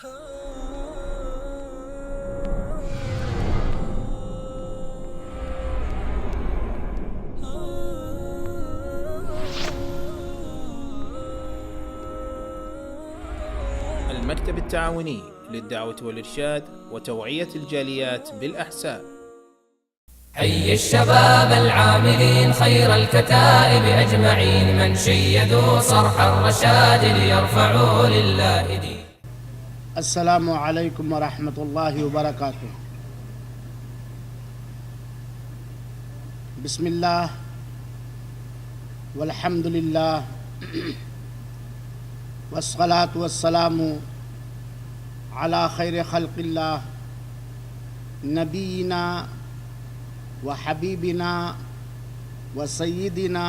المكتب التعاوني للدعوة والإرشاد وتوعية الجاليات بالأحساء. حي الشباب العاملين خير الكتائب أجمعين من شيدوا صرح الرشاد ليرفعوا لله دين. السلام علیکم ورحمۃ اللہ وبرکاتہ. بسم اللہ والحمد للہ والصلاة والسلام علی خیر خلق اللہ نبینا وحبیبنا وسیدنا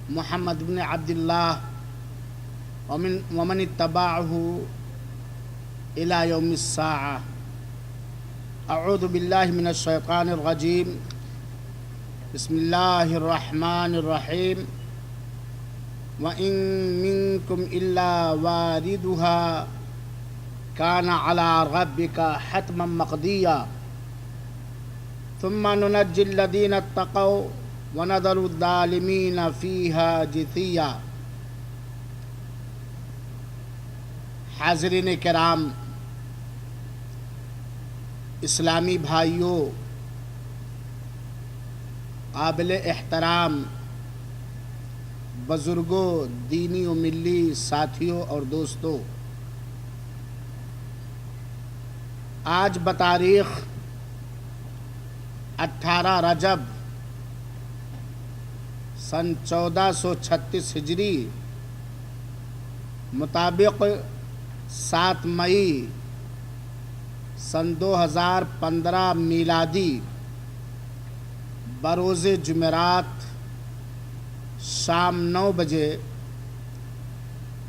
محمد بن عبد اللہ ومن اتبعہ الى یوم الساعة. اعوذ باللہ من الشیطان الرجیم. بسم اللہ الرحمن الرحیم. وَإِن مِّنكُمْ إِلَّا وَارِدُهَا كَانَ عَلَى رَبِّكَ حَتْمًا مَّقْضِيًّا ثُمَّ نُنَجِّي الَّذِينَ اتَّقَوْا وَنَذَرُ الظَّالِمِينَ فِيهَا جِثِيًّا. حاضرین کرام، اسلامی بھائیوں، قابل احترام بزرگوں، دینی و ملی ساتھیوں اور دوستوں، آج بتاریخ 18 رجب سن 1436 ہجری مطابق 7 مئی سن 2015 میلادی بروز جمعرات شام 9 بجے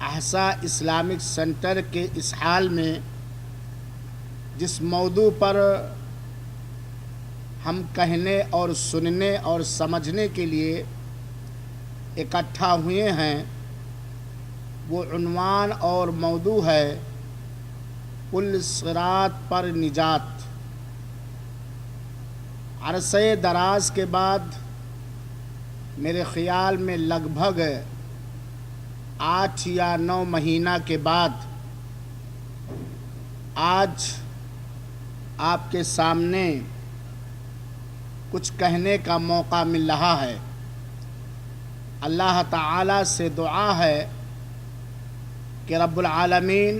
احساء اسلامک سینٹر کے اس حال میں جس موضوع پر ہم کہنے اور سننے اور سمجھنے کے لیے اکٹھا ہوئے ہیں، وہ عنوان اور موضوع ہے پل صراط پر نجات. عرصے دراز کے بعد، میرے خیال میں لگ بھگ 8 یا 9 مہینہ کے بعد آج آپ کے سامنے کچھ کہنے کا موقع مل رہا ہے. اللہ تعالی سے دعا ہے کہ رب العالمین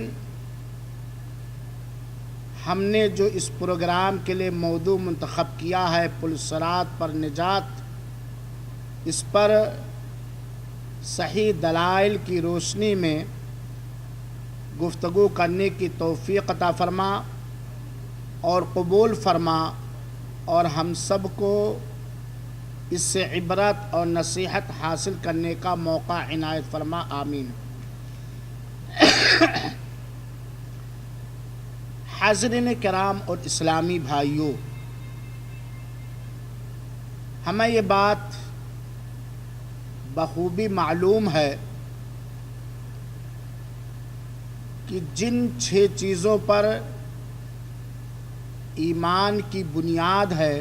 ہم نے جو اس پروگرام کے لیے موضوع منتخب کیا ہے پل صراط پر نجات، اس پر صحیح دلائل کی روشنی میں گفتگو کرنے کی توفیق عطا فرما اور قبول فرما، اور ہم سب کو اس سے عبرت اور نصیحت حاصل کرنے کا موقع عنایت فرما. آمین. حاضرین کرام اور اسلامی بھائیوں، ہمیں یہ بات بخوبی معلوم ہے کہ جن 6 چیزوں پر ایمان کی بنیاد ہے،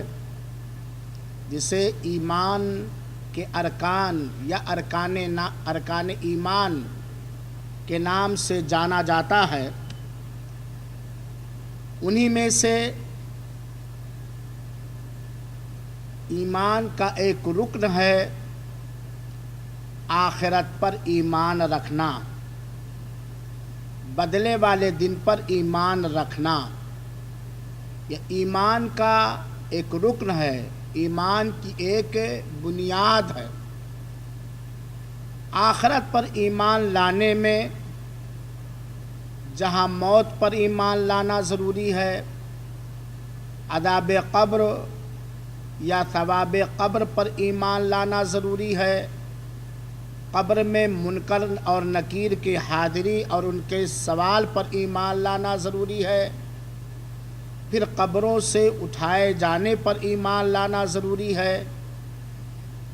جسے ایمان کے ارکان یا ارکان ایمان کے نام سے جانا جاتا ہے، انہی میں سے ایمان کا ایک رکن ہے آخرت پر ایمان رکھنا، بدلے والے دن پر ایمان رکھنا. یہ ایمان کا ایک رکن ہے، ایمان کی ایک بنیاد ہے. آخرت پر ایمان لانے میں جہاں موت پر ایمان لانا ضروری ہے، عذاب قبر یا ثواب قبر پر ایمان لانا ضروری ہے، قبر میں منکر اور نکیر کی حاضری اور ان کے سوال پر ایمان لانا ضروری ہے، پھر قبروں سے اٹھائے جانے پر ایمان لانا ضروری ہے،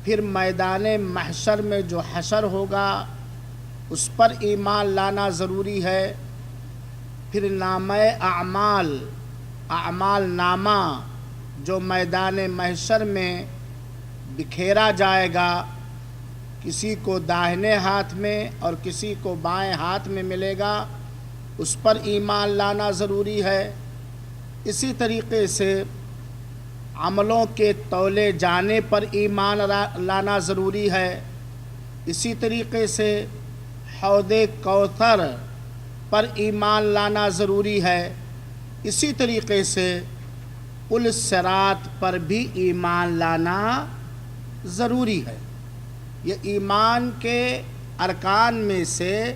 پھر میدان محشر میں جو حشر ہوگا اس پر ایمان لانا ضروری ہے، پھر نامہ اعمال نامہ جو میدان محشر میں بکھیرا جائے گا، کسی کو داہنے ہاتھ میں اور کسی کو بائیں ہاتھ میں ملے گا، اس پر ایمان لانا ضروری ہے۔ اسی طریقے سے عملوں کے تولے جانے پر ایمان لانا ضروری ہے۔ اسی طریقے سے حوض کوثر پر ایمان لانا ضروری ہے۔ اسی طریقے سے پل صراط پر بھی ایمان لانا ضروری ہے۔ یہ ایمان کے ارکان میں سے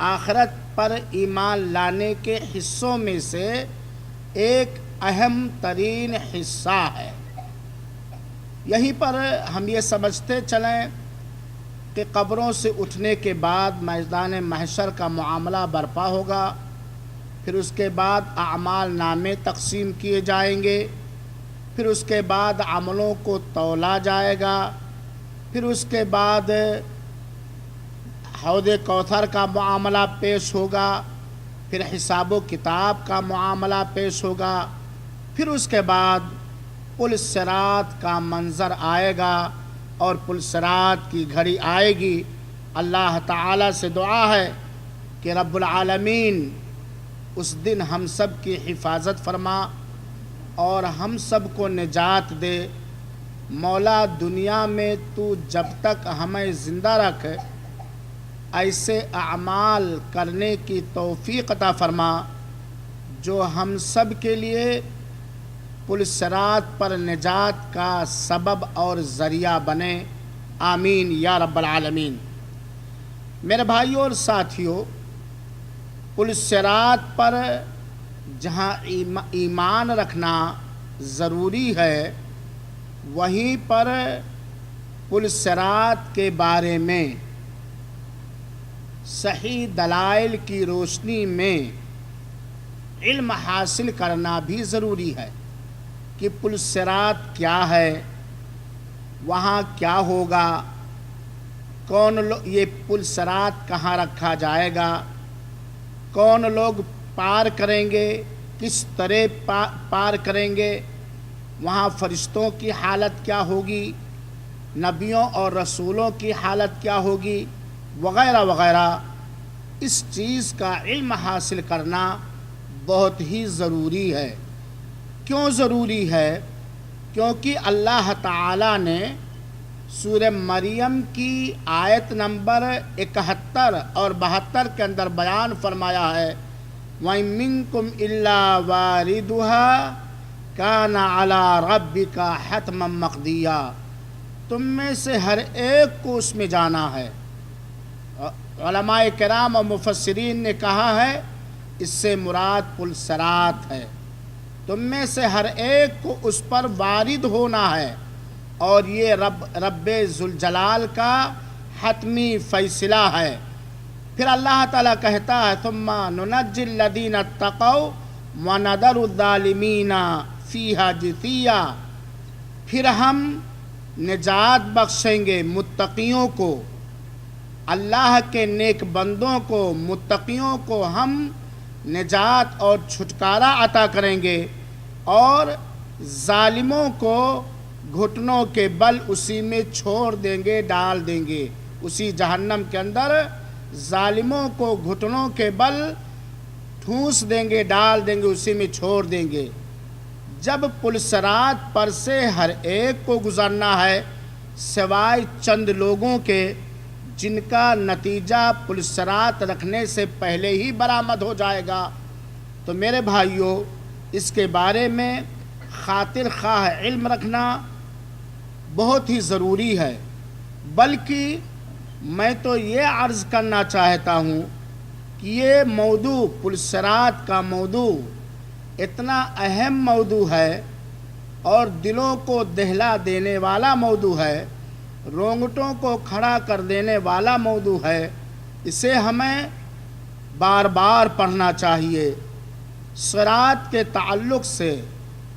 آخرت پر ایمان لانے کے حصوں میں سے ایک اہم ترین حصہ ہے۔ یہیں پر ہم یہ سمجھتے چلیں کہ قبروں سے اٹھنے کے بعد میدان محشر کا معاملہ برپا ہوگا، پھر اس کے بعد اعمال نامے تقسیم کیے جائیں گے، پھر اس کے بعد عملوں کو تولا جائے گا، پھر اس کے بعد حوض کوثر کا معاملہ پیش ہوگا، پھر حساب و کتاب کا معاملہ پیش ہوگا، پھر اس کے بعد پل صراط کا منظر آئے گا اور پل صراط کی گھڑی آئے گی۔ اللہ تعالیٰ سے دعا ہے کہ رب العالمین اس دن ہم سب کی حفاظت فرما اور ہم سب کو نجات دے۔ مولا دنیا میں تو جب تک ہمیں زندہ رکھ، ایسے اعمال کرنے کی توفیق عطا فرما جو ہم سب کے لیے پل صراط پر نجات کا سبب اور ذریعہ بنے، آمین یا رب العالمین۔ میرے بھائیوں اور ساتھیوں، پل صراط پر جہاں ایمان رکھنا ضروری ہے، وہیں پر پل صراط کے بارے میں صحیح دلائل کی روشنی میں علم حاصل کرنا بھی ضروری ہے کہ پل صراط کیا ہے، وہاں کیا ہوگا، یہ پل صراط کہاں رکھا جائے گا، کون لوگ پار کریں گے، کس طرح پار کریں گے، وہاں فرشتوں کی حالت کیا ہوگی، نبیوں اور رسولوں کی حالت کیا ہوگی، وغیرہ وغیرہ۔ اس چیز کا علم حاصل کرنا بہت ہی ضروری ہے۔ کیوں ضروری ہے؟ کیونکہ اللہ تعالیٰ نے سورہ مریم کی آیت نمبر 71 اور 72 کے اندر بیان فرمایا ہے، وَإِن مِّنكُمْ إِلَّا وَارِدُهَا كَانَ عَلَىٰ رَبِّكَ حَتْمًا مَّقْضِيًّا۔ تم میں سے ہر ایک کو اس میں جانا ہے۔ علماء کرام اور مفسرین نے کہا ہے اس سے مراد پل صراط ہے۔ تم میں سے ہر ایک کو اس پر وارد ہونا ہے، اور یہ رب ذوالجلال کا حتمی فیصلہ ہے۔ پھر اللہ تعالیٰ کہتا ہے ثم ننجی الذین اتقوا ونذر الظالمین فیہا جثیا، پھر ہم نجات بخشیں گے متقیوں کو، اللہ کے نیک بندوں کو، متقیوں کو ہم نجات اور چھٹکارا عطا کریں گے، اور ظالموں کو گھٹنوں کے بل اسی میں چھوڑ دیں گے، ڈال دیں گے۔ اسی جہنم کے اندر ظالموں کو گھٹنوں کے بل ٹھونس دیں گے، ڈال دیں گے، اسی میں چھوڑ دیں گے۔ جب پل صراط پر سے ہر ایک کو گزرنا ہے، سوائے چند لوگوں کے جن کا نتیجہ پل صراط رکھنے سے پہلے ہی برآمد ہو جائے گا، تو میرے بھائیوں اس کے بارے میں خاطر خواہ علم رکھنا بہت ہی ضروری ہے۔ بلکہ میں تو یہ عرض کرنا چاہتا ہوں کہ یہ موضوع، پل صراط کا موضوع اتنا اہم موضوع ہے اور دلوں کو دہلا دینے والا موضوع ہے، رونگٹوں کو کھڑا کر دینے والا موضوع ہے۔ اسے ہمیں بار بار پڑھنا چاہیے۔ صراط کے تعلق سے،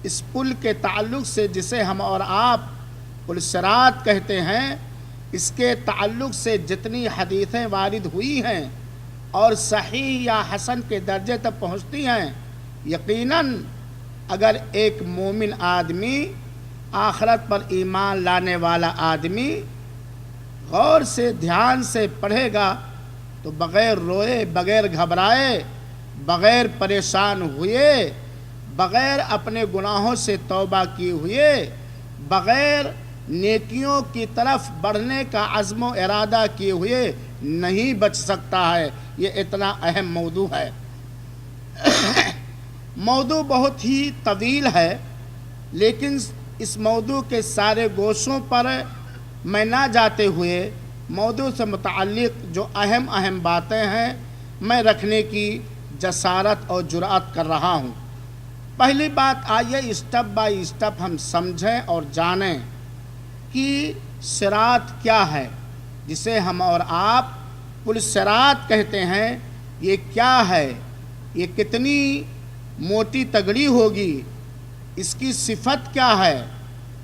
اس پل کے تعلق سے جسے ہم اور آپ پل صراط کہتے ہیں، اس کے تعلق سے جتنی حدیثیں وارد ہوئی ہیں اور صحیح یا حسن کے درجے تک پہنچتی ہیں، یقیناً اگر ایک مومن آدمی، آخرت پر ایمان لانے والا آدمی غور سے دھیان سے پڑھے گا تو بغیر روئے، بغیر گھبرائے، بغیر پریشان ہوئے، بغیر اپنے گناہوں سے توبہ کیے ہوئے، بغیر نیکیوں کی طرف بڑھنے کا عزم و ارادہ کیے ہوئے نہیں بچ سکتا ہے۔ یہ اتنا اہم موضوع ہے۔ موضوع بہت ہی طویل ہے، لیکن اس موضوع کے سارے گوشوں پر میں نہ جاتے ہوئے موضوع سے متعلق جو اہم باتیں ہیں میں رکھنے کی جسارت اور جرأت کر رہا ہوں۔ پہلی بات آئیے اسٹیپ بائی اسٹیپ ہم سمجھیں اور جانیں کہ صراط کیا ہے، جسے ہم اور آپ پل صراط کہتے ہیں۔ یہ کیا ہے؟ یہ کتنی موٹی تگڑی ہوگی؟ اس کی صفت کیا ہے؟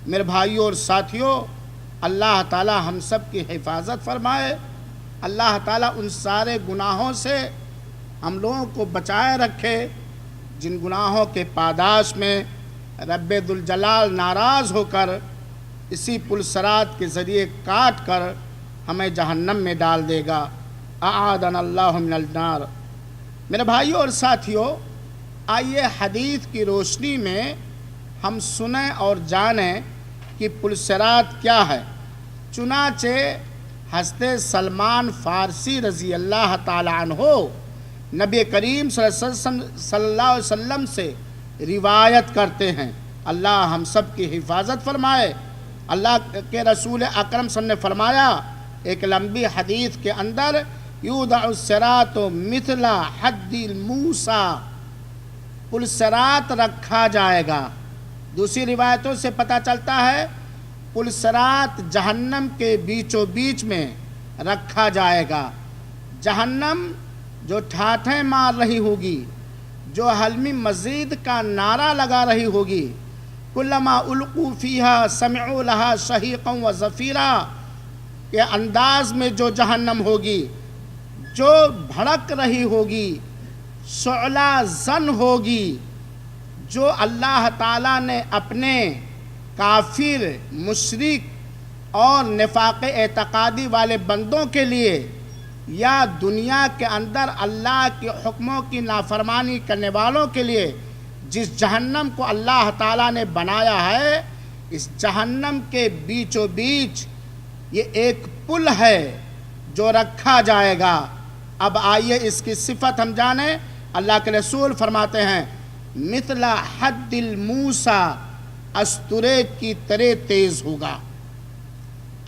میرے بھائیوں اور ساتھیوں، اللہ تعالی ہم سب کی حفاظت فرمائے۔ اللہ تعالی ان سارے گناہوں سے ہم لوگوں کو بچائے رکھے جن گناہوں کے پاداش میں رب ذوالجلال ناراض ہو کر اسی پل صراط کے ذریعے کاٹ کر ہمیں جہنم میں ڈال دے گا۔ اعاذنا اللہ من النار۔ میرے بھائیوں اور ساتھیوں، آئیے حدیث کی روشنی میں ہم سنیں اور جانیں کہ پل صراط کیا ہے۔ چنانچہ حضرت سلمان فارسی رضی اللہ تعالی عنہ نبی کریم صلی اللہ علیہ وسلم سے روایت کرتے ہیں۔ اللہ ہم سب کی حفاظت فرمائے۔ اللہ کے رسول اکرم صلی اللہ علیہ وسلم نے فرمایا ایک لمبی حدیث کے اندر، یوضع الصراط مثل حد الموسیٰ، پل صراط رکھا جائے گا۔ دوسری روایتوں سے پتہ چلتا ہے پل صراط جہنم کے بیچوں بیچ میں رکھا جائے گا۔ جہنم جو ٹھاٹھیں مار رہی ہوگی، جو حلمی مزید کا نعرہ لگا رہی ہوگی، کلما القوا فیہا سمعوا لہا شہیقا و زفیرا کے انداز میں جو جہنم ہوگی، جو بھڑک رہی ہوگی، شعلہ زن ہوگی، جو اللہ تعالیٰ نے اپنے کافر، مشرک اور نفاق اعتقادی والے بندوں کے لیے یا دنیا کے اندر اللہ کے حکموں کی نافرمانی کرنے والوں کے لیے جس جہنم کو اللہ تعالیٰ نے بنایا ہے، اس جہنم کے بیچوں بیچ یہ ایک پل ہے جو رکھا جائے گا۔ اب آئیے اس کی صفت ہم جانیں۔ اللہ کے رسول فرماتے ہیں مثل حد الموسیٰ، استرے کی طرح تیز ہوگا۔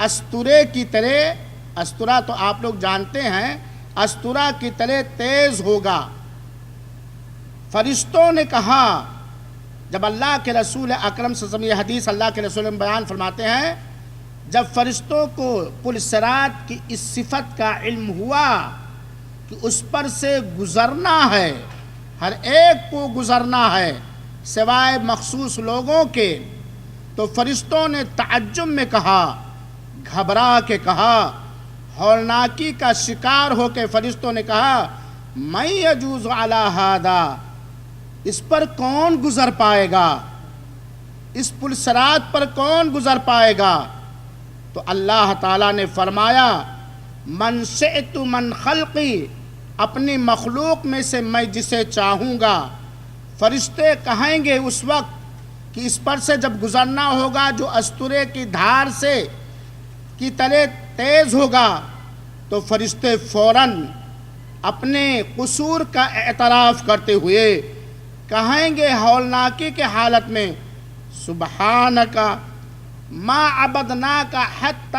استرے کی طرح، استرا تو آپ لوگ جانتے ہیں، استرا کی طرح تیز ہوگا۔ فرشتوں نے کہا، جب اللہ کے رسول اکرم صلی اللہ علیہ وسلم، یہ حدیث اللہ کے رسول بیان فرماتے ہیں، جب فرشتوں کو پل صراط کی اس صفت کا علم ہوا کہ اس پر سے گزرنا ہے، ہر ایک کو گزرنا ہے سوائے مخصوص لوگوں کے، تو فرشتوں نے تعجب میں کہا، گھبرا کے کہا، ہولناکی کا شکار ہو کے فرشتوں نے کہا، من یجوز علی ھذا، اس پر کون گزر پائے گا؟ اس پل صراط پر کون گزر پائے گا؟ تو اللہ تعالیٰ نے فرمایا، من شئت من خلقی، اپنی مخلوق میں سے میں جسے چاہوں گا۔ فرشتے کہیں گے اس وقت کہ اس پر سے جب گزرنا ہوگا جو استرے کی دھار سے کی طرح تیز ہوگا، تو فرشتے فوراً اپنے قصور کا اعتراف کرتے ہوئے کہیں گے ہولناکی کے حالت میں، سبحانک ما عبدناک حق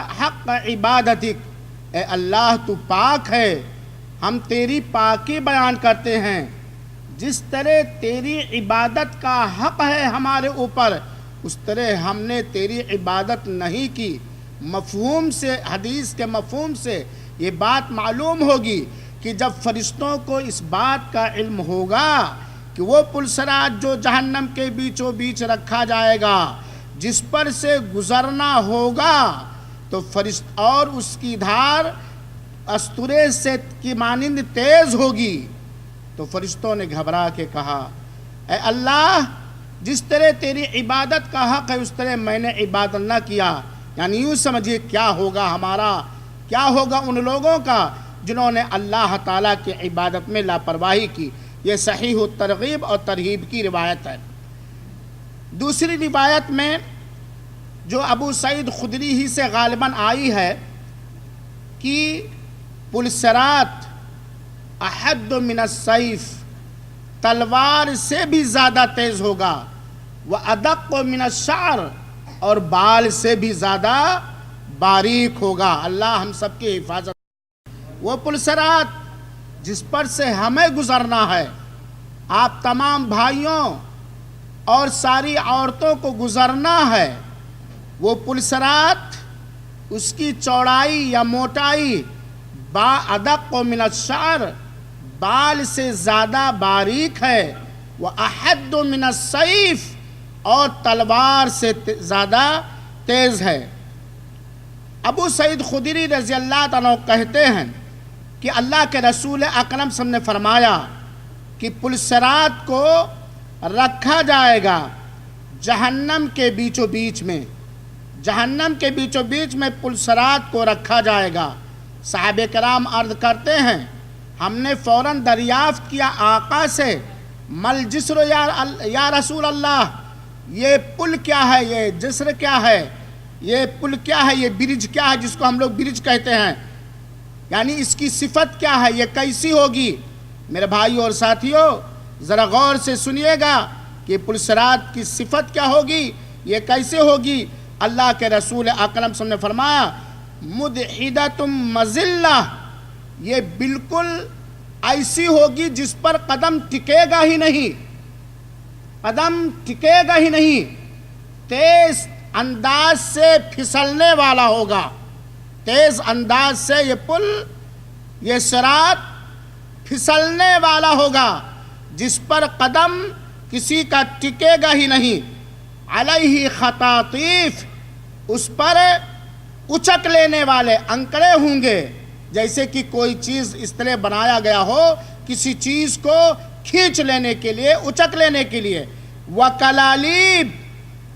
عبادتک، اے اللہ تو پاک ہے، ہم تیری پاکی بیان کرتے ہیں، جس طرح تیری عبادت کا حق ہے ہمارے اوپر، اس طرح ہم نے تیری عبادت نہیں کی۔ مفہوم سے، حدیث کے مفہوم سے یہ بات معلوم ہوگی کہ جب فرشتوں کو اس بات کا علم ہوگا کہ وہ پل صراط جو جہنم کے بیچوں بیچ رکھا جائے گا، جس پر سے گزرنا ہوگا، تو فرشت اور اس کی دھار استورے سے کی مانند تیز ہوگی۔ تو فرشتوں نے گھبرا کے کہا اے اللہ، جس طرح تیری عبادت کا حق ہے اس طرح میں نے عبادت نہ کیا، یعنی یوں سمجھیے کیا ہوگا ہمارا، کیا ہوگا ان لوگوں کا جنہوں نے اللہ تعالیٰ کی عبادت میں لاپرواہی کی۔ یہ صحیح الترغیب اور ترہیب کی روایت ہے۔ دوسری روایت میں جو ابو سعید خدری ہی سے غالباً آئی ہے کہ پلسرات احد من السیف، تلوار سے بھی زیادہ تیز ہوگا، وادق من الشعر، اور بال سے بھی زیادہ باریک ہوگا۔ اللہ ہم سب کی حفاظت۔ وہ پلسرات جس پر سے ہمیں گزرنا ہے، آپ تمام بھائیوں اور ساری عورتوں کو گزرنا ہے، وہ پلسرات اس کی چوڑائی یا موٹائی ادق من الشعر، بال سے زیادہ باریک ہے، وأحد من السیف، اور تلوار سے زیادہ تیز ہے۔ ابو سعید خدری رضی اللہ عنہ کہتے ہیں کہ اللہ کے رسول اکرم صلی اللہ علیہ وسلم نے فرمایا کہ پلسرات کو رکھا جائے گا جہنم کے بیچوں بیچ میں، جہنم کے بیچوں بیچ میں پلسرات کو رکھا جائے گا۔ صحابہ کرام عرض کرتے ہیں ہم نے فوراً دریافت کیا آقا سے، مل جسر یا رسول اللہ، یہ پل کیا ہے، یہ جسر کیا ہے، یہ پل کیا ہے، یہ برج کیا ہے جس کو ہم لوگ برج کہتے ہیں، یعنی اس کی صفت کیا ہے، یہ کیسی ہوگی؟ میرے بھائیو اور ساتھیو ذرا غور سے سنیے گا کہ پلسرات کی صفت کیا ہوگی، یہ کیسے ہوگی؟ اللہ کے رسول اکرم صلی اللہ علیہ وسلم نے فرمایا مدحدۃ مذلہ، یہ بالکل ایسی ہوگی جس پر قدم ٹکے گا ہی نہیں، قدم ٹکے گا ہی نہیں، تیز انداز سے پھسلنے والا ہوگا، تیز انداز سے یہ پل، یہ صراط پھسلنے والا ہوگا جس پر قدم کسی کا ٹکے گا ہی نہیں۔ علیہ خطاطیف، اس پر اچک لینے والے انکڑے ہوں گے، جیسے کہ کوئی چیز اس طرح بنایا گیا ہو کسی چیز کو کھینچ لینے کے لیے، اچک لینے کے لیے۔ وکلالیب،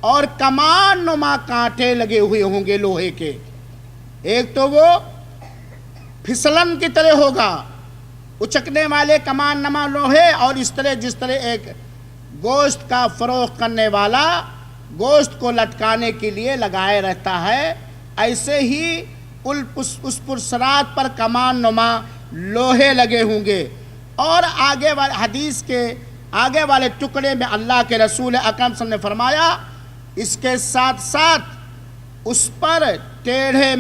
اور کمان نما کانٹے لگے ہوئے ہوں گے لوہے کے، ایک تو وہ پھسلن کی طرح ہوگا، اچکنے والے کمان نما لوہے، اور اس طرح جس طرح ایک گوشت کا فروخت کرنے والا گوشت کو لٹکانے کے لیے لگائے رہتا ہے، ایسے ہی اس پلسرات پر کمان نما لوہے لگے ہوں گے۔ اور آگے والے حدیث کے آگے والے ٹکڑے میں اللہ کے رسول اکرم صلی اللہ علیہ وسلم نے فرمایا اس کے ساتھ ساتھ اس پر ٹیڑھے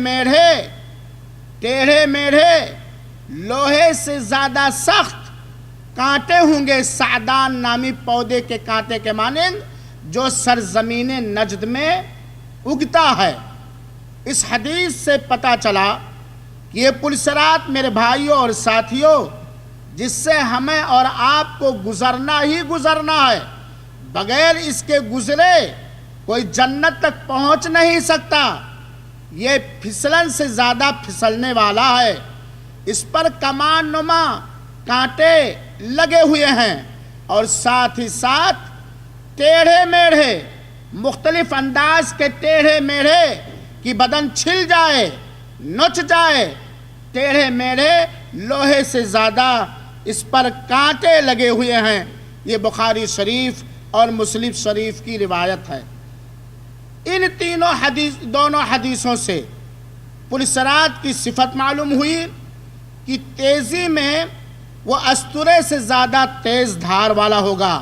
میڑھے لوہے سے زیادہ سخت کانٹے ہوں گے، سعدان نامی پودے کے کانٹے کے مانند جو سرزمین نجد میں اگتا ہے۔ اس حدیث سے پتہ چلا کہ یہ پلسرات میرے بھائیوں اور ساتھیوں جس سے ہمیں اور آپ کو گزرنا ہی گزرنا ہے، بغیر اس کے گزرے کوئی جنت تک پہنچ نہیں سکتا۔ یہ پھسلن سے زیادہ پھسلنے والا ہے، اس پر کمان نما کانٹے لگے ہوئے ہیں، اور ساتھ ہی ساتھ ٹیڑھے میڑھے، مختلف انداز کے ٹیڑھے میڑھے کہ بدن چھل جائے، نوچ جائے، ٹیڑھے میڑھے لوہے سے زیادہ اس پر کانٹے لگے ہوئے ہیں۔ یہ بخاری شریف اور مسلم شریف کی روایت ہے۔ ان دونوں حدیثوں سے پلسرات کی صفت معلوم ہوئی کہ تیزی میں وہ استورے سے زیادہ تیز دھار والا ہوگا،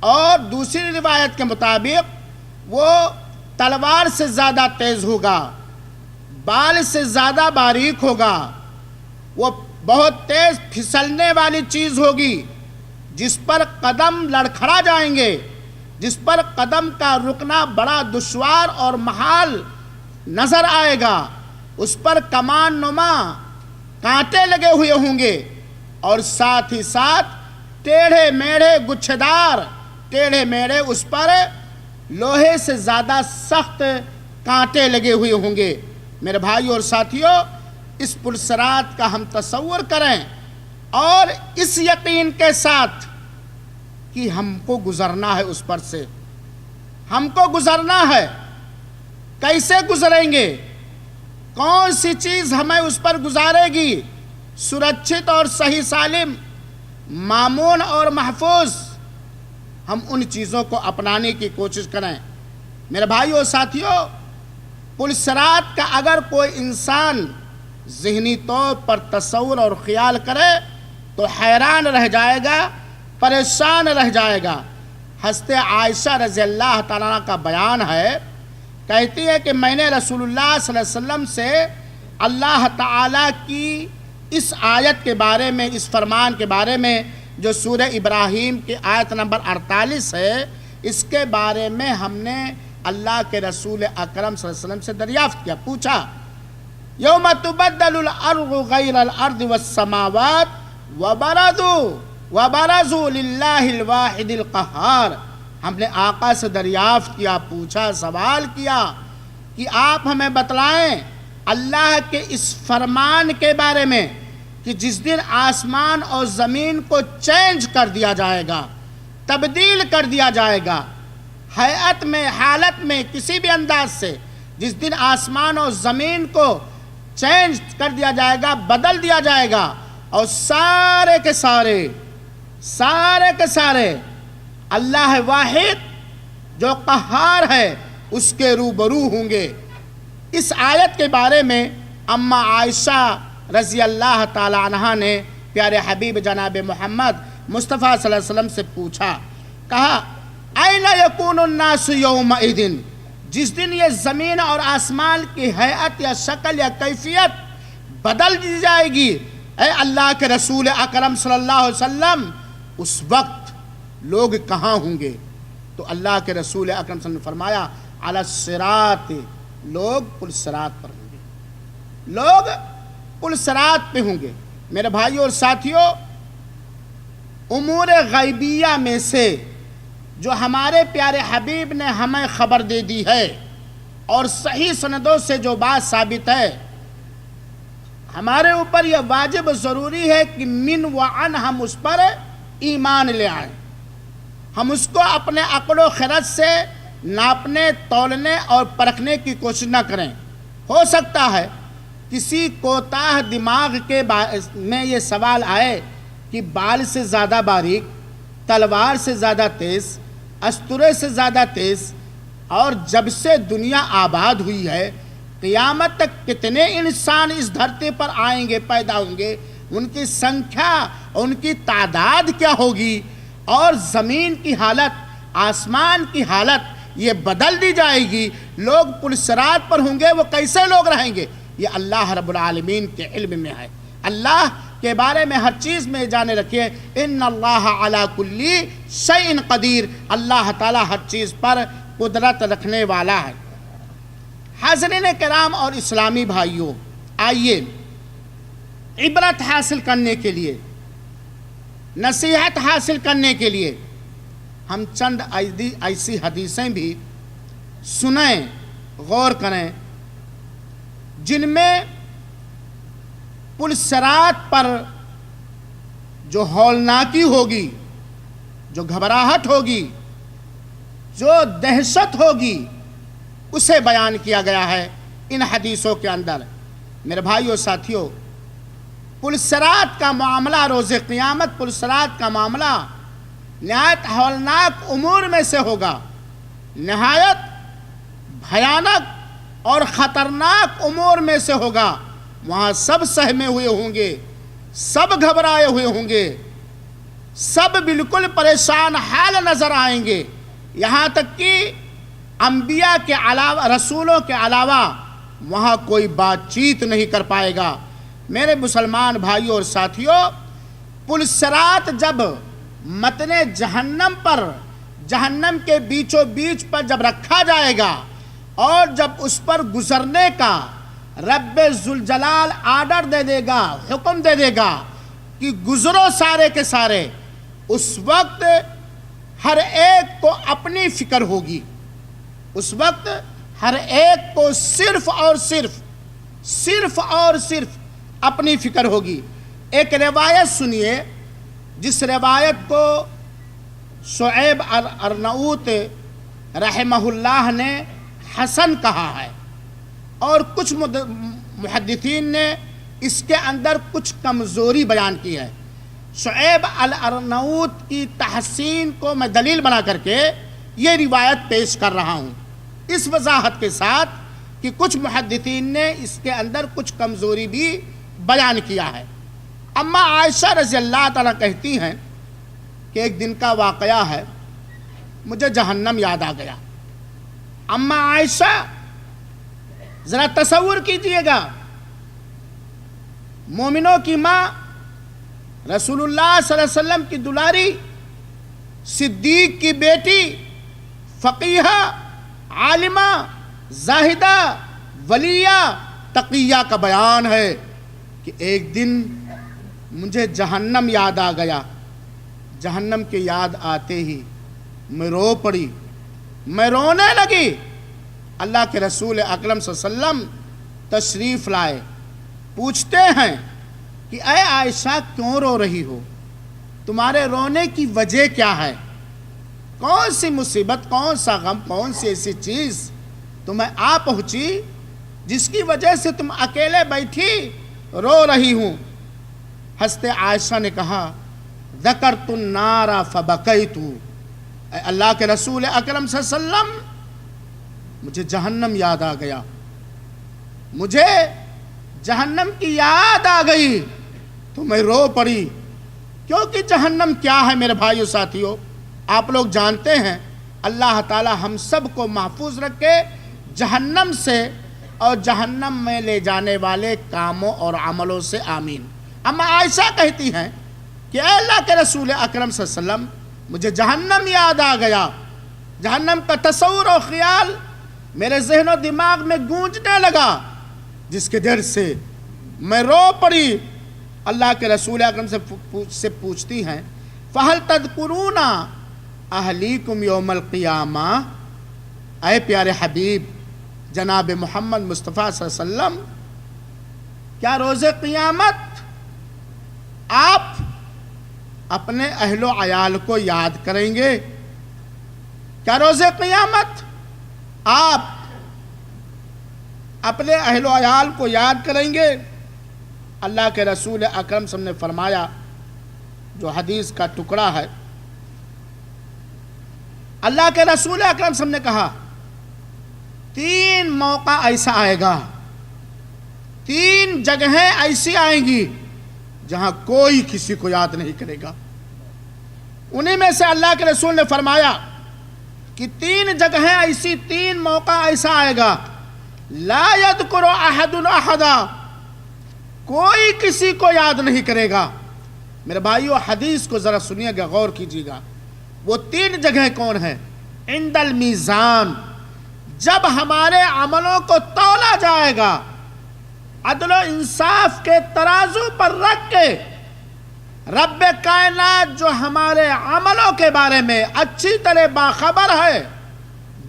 اور دوسری روایت کے مطابق وہ تلوار سے زیادہ تیز ہوگا، بال سے زیادہ باریک ہوگا، وہ بہت تیز پھسلنے والی چیز ہوگی جس پر قدم لڑکھڑا جائیں گے، جس پر قدم کا رکنا بڑا دشوار اور محال نظر آئے گا، اس پر کمان نما کانٹے لگے ہوئے ہوں گے، اور ساتھ ہی ساتھ ٹیڑھے میڑھے گچھے دار ٹیڑھے میڑھے اس پر لوہے سے زیادہ سخت کانٹے لگے ہوئے ہوں گے۔ میرے بھائی اور ساتھیوں، اس پلسرات کا ہم تصور کریں اور اس یقین کے ساتھ کہ ہم کو گزرنا ہے اس پر سے، ہم کو گزرنا ہے۔ کیسے گزریں گے؟ کون سی چیز ہمیں اس پر گزارے گی سرکشت اور صحیح سالم، مامون اور محفوظ؟ ہم ان چیزوں کو اپنانے کی کوشش کریں۔ میرے بھائیو اور ساتھیو، پلسرات کا اگر کوئی انسان ذہنی طور پر تصور اور خیال کرے تو حیران رہ جائے گا، پریشان رہ جائے گا۔ حضرت عائشہ رضی اللہ تعالیٰ عنہ کا بیان ہے، کہتی ہے کہ میں نے رسول اللہ صلی اللہ علیہ وسلم سے اللہ تعالیٰ کی اس آیت کے بارے میں، اس فرمان کے بارے میں جو سورہ ابراہیم کی آیت نمبر 48 ہے، اس کے بارے میں ہم نے اللہ کے رسول اکرم صلی اللہ علیہ وسلم سے دریافت کیا، پوچھا یوم تبدل الارض غیر الارض والسماوات وبرزوا للہ الواحد القہار۔ ہم نے آقا سے دریافت کیا، پوچھا، سوال کیا کہ آپ ہمیں بتلائیں اللہ کے اس فرمان کے بارے میں کہ جس دن آسمان اور زمین کو چینج کر دیا جائے گا، تبدیل کر دیا جائے گا، حیات میں، حالت میں، کسی بھی انداز سے جس دن آسمان اور زمین کو چینج کر دیا جائے گا، بدل دیا جائے گا، اور سارے کے سارے اللہ واحد جو قہار ہے اس کے روبرو ہوں گے۔ اس آیت کے بارے میں اما عائشہ رضی اللہ تعالی عنہا نے پیارے حبیب جناب محمد مصطفیٰ صلی اللہ علیہ وسلم سے پوچھا، کہا این یکون الناس یومئذ، جس دن یہ زمین اور آسمان کی ہیئت یا شکل یا کیفیت بدل دی جائے گی، اے اللہ کے رسول اکرم صلی اللہ علیہ وسلم اس وقت لوگ کہاں ہوں گے؟ تو اللہ کے رسول اکرم صلی اللہ علیہ وسلم نے فرمایا علی الصراط، لوگ پلسرات پر ہوں گے، لوگ پلسرات پہ ہوں گے۔ میرے بھائیوں اور ساتھیوں، امور غیبیہ میں سے جو ہمارے پیارے حبیب نے ہمیں خبر دے دی ہے اور صحیح سندوں سے جو بات ثابت ہے، ہمارے اوپر یہ واجب ضروری ہے کہ من وعن ہم اس پر ایمان لے آئیں، ہم اس کو اپنے عقل و خرد سے ناپنے، تولنے اور پرکھنے کی کوشش نہ کریں۔ ہو سکتا ہے کسی کوتاہ دماغ کے میں یہ سوال آئے کہ بال سے زیادہ باریک، تلوار سے زیادہ تیز، استورے سے زیادہ تیز، اور جب سے دنیا آباد ہوئی ہے قیامت تک کتنے انسان اس دھرتی پر آئیں گے، پیدا ہوں گے، ان کی سنکھیا، ان کی تعداد کیا ہوگی، اور زمین کی حالت، آسمان کی حالت یہ بدل دی جائے گی، لوگ پلسرات پر ہوں گے، وہ کیسے لوگ رہیں گے؟ یہ اللہ رب العالمین کے علم میں ہے۔ اللہ کے بارے میں ہر چیز میں جانے رکھیے، ان اللہ علی کل شیء قدیر، اللہ تعالیٰ ہر چیز پر قدرت رکھنے والا ہے۔ حاضرین کرام اور اسلامی بھائیوں، آئیے عبرت حاصل کرنے کے لیے، نصیحت حاصل کرنے کے لیے ہم چند ایسی حدیثیں بھی سنیں، غور کریں، جن میں پلسرات پر جو ہولناکی ہوگی، جو گھبراہٹ ہوگی، جو دہشت ہوگی، اسے بیان کیا گیا ہے ان حدیثوں کے اندر۔ میرے بھائیوں ساتھیوں، پلسرات کا معاملہ، روز قیامت پلسرات کا معاملہ نہایت ہولناک امور میں سے ہوگا، نہایت بھیانک اور خطرناک امور میں سے ہوگا۔ وہاں سب سہمے ہوئے ہوں گے، سب گھبرائے ہوئے ہوں گے، سب بالکل پریشان حال نظر آئیں گے، یہاں تک کہ انبیاء کے علاوہ، رسولوں کے علاوہ وہاں کوئی بات چیت نہیں کر پائے گا۔ میرے مسلمان بھائیوں اور ساتھیوں، پلسرات جب متن جہنم پر، جہنم کے بیچوں بیچ پر جب رکھا جائے گا اور جب اس پر گزرنے کا رب ذوالجلال آرڈر دے دے گا، حکم دے دے گا کہ گزرو سارے کے سارے، اس وقت ہر ایک کو اپنی فکر ہوگی، اس وقت ہر ایک کو صرف اور صرف اپنی فکر ہوگی۔ ایک روایت سنیے جس روایت کو شعیب ارناؤت رحمہ اللہ نے حسن کہا ہے، اور کچھ محدثین نے اس کے اندر کچھ کمزوری بیان کی ہے۔ شعیب الارناؤت کی تحسین کو میں دلیل بنا کر کے یہ روایت پیش کر رہا ہوں، اس وضاحت کے ساتھ کہ کچھ محدثین نے اس کے اندر کچھ کمزوری بھی بیان کیا ہے۔ اما عائشہ رضی اللہ تعالیٰ کہتی ہیں کہ ایک دن کا واقعہ ہے، مجھے جہنم یاد آ گیا۔ اما عائشہ ذرا تصور کیجئے گا، مومنوں کی ماں، رسول اللہ صلی اللہ علیہ وسلم کی دلاری، صدیق کی بیٹی، فقیہہ، عالمہ، زاہدہ، ولیہ، تقیہ کا بیان ہے کہ ایک دن مجھے جہنم یاد آ گیا۔ جہنم کے یاد آتے ہی میں رو پڑی، میں رونے لگی۔ اللہ کے رسول اکرم صلی اللہ علیہ وسلم تشریف لائے، پوچھتے ہیں کہ اے عائشہ کیوں رو رہی ہو؟ تمہارے رونے کی وجہ کیا ہے؟ کون سی مصیبت، کون سا غم، کون سی ایسی چیز تمہیں آ پہنچی جس کی وجہ سے تم اکیلے بیٹھی رو رہی ہوں؟ حضرت عائشہ نے کہا ذکرت النار فبکیت، اے اللہ کے رسول اکرم صلی اللہ علیہ وسلم مجھے جہنم یاد آ گیا، مجھے جہنم کی یاد آ گئی تو میں رو پڑی۔ کیونکہ جہنم کیا ہے میرے بھائیو ساتھیو؟ آپ لوگ جانتے ہیں، اللہ تعالی ہم سب کو محفوظ رکھے جہنم سے اور جہنم میں لے جانے والے کاموں اور عملوں سے، آمین۔ اما عائشہ کہتی ہیں کہ اے اللہ کے رسول اکرم صلی اللہ علیہ وسلم مجھے جہنم یاد آ گیا، جہنم کا تصور و خیال میرے ذہن و دماغ میں گونجنے لگا، جس کے ڈر سے میں رو پڑی۔ اللہ کے رسول اکرم سے پوچھتی ہیں فَهَلْ تَذْكُرُونَ أَهْلِيكُمْ يَوْمَ الْقِيَامَةِ، اے پیارے حبیب جناب محمد مصطفیٰ صلی اللہ علیہ وسلم، کیا روز قیامت آپ اپنے اہل و عیال کو یاد کریں گے؟ کیا روز قیامت آپ اپنے اہل و عیال کو یاد کریں گے؟ اللہ کے رسول اکرم صلی اللہ علیہ وسلم نے فرمایا، جو حدیث کا ٹکڑا ہے، اللہ کے رسول اکرم صلی اللہ علیہ وسلم نے کہا 3 موقع ایسا آئے گا، 3 جگہیں ایسی آئیں گی جہاں کوئی کسی کو یاد نہیں کرے گا۔ انہی میں سے اللہ کے رسول نے فرمایا کہ 3 جگہیں ایسی، 3 موقع ایسا آئے گا لا یذکر احد احدا، کوئی کسی کو یاد نہیں کرے گا۔ میرے بھائیو حدیث کو ذرا سنیے گا، غور کیجیے گا۔ وہ 3 جگہیں کون ہیں؟ عند المیزان، جب ہمارے عملوں کو تولا جائے گا، عدل و انصاف کے ترازو پر رکھ کے، رب کائنات جو ہمارے عملوں کے بارے میں اچھی طرح باخبر ہے،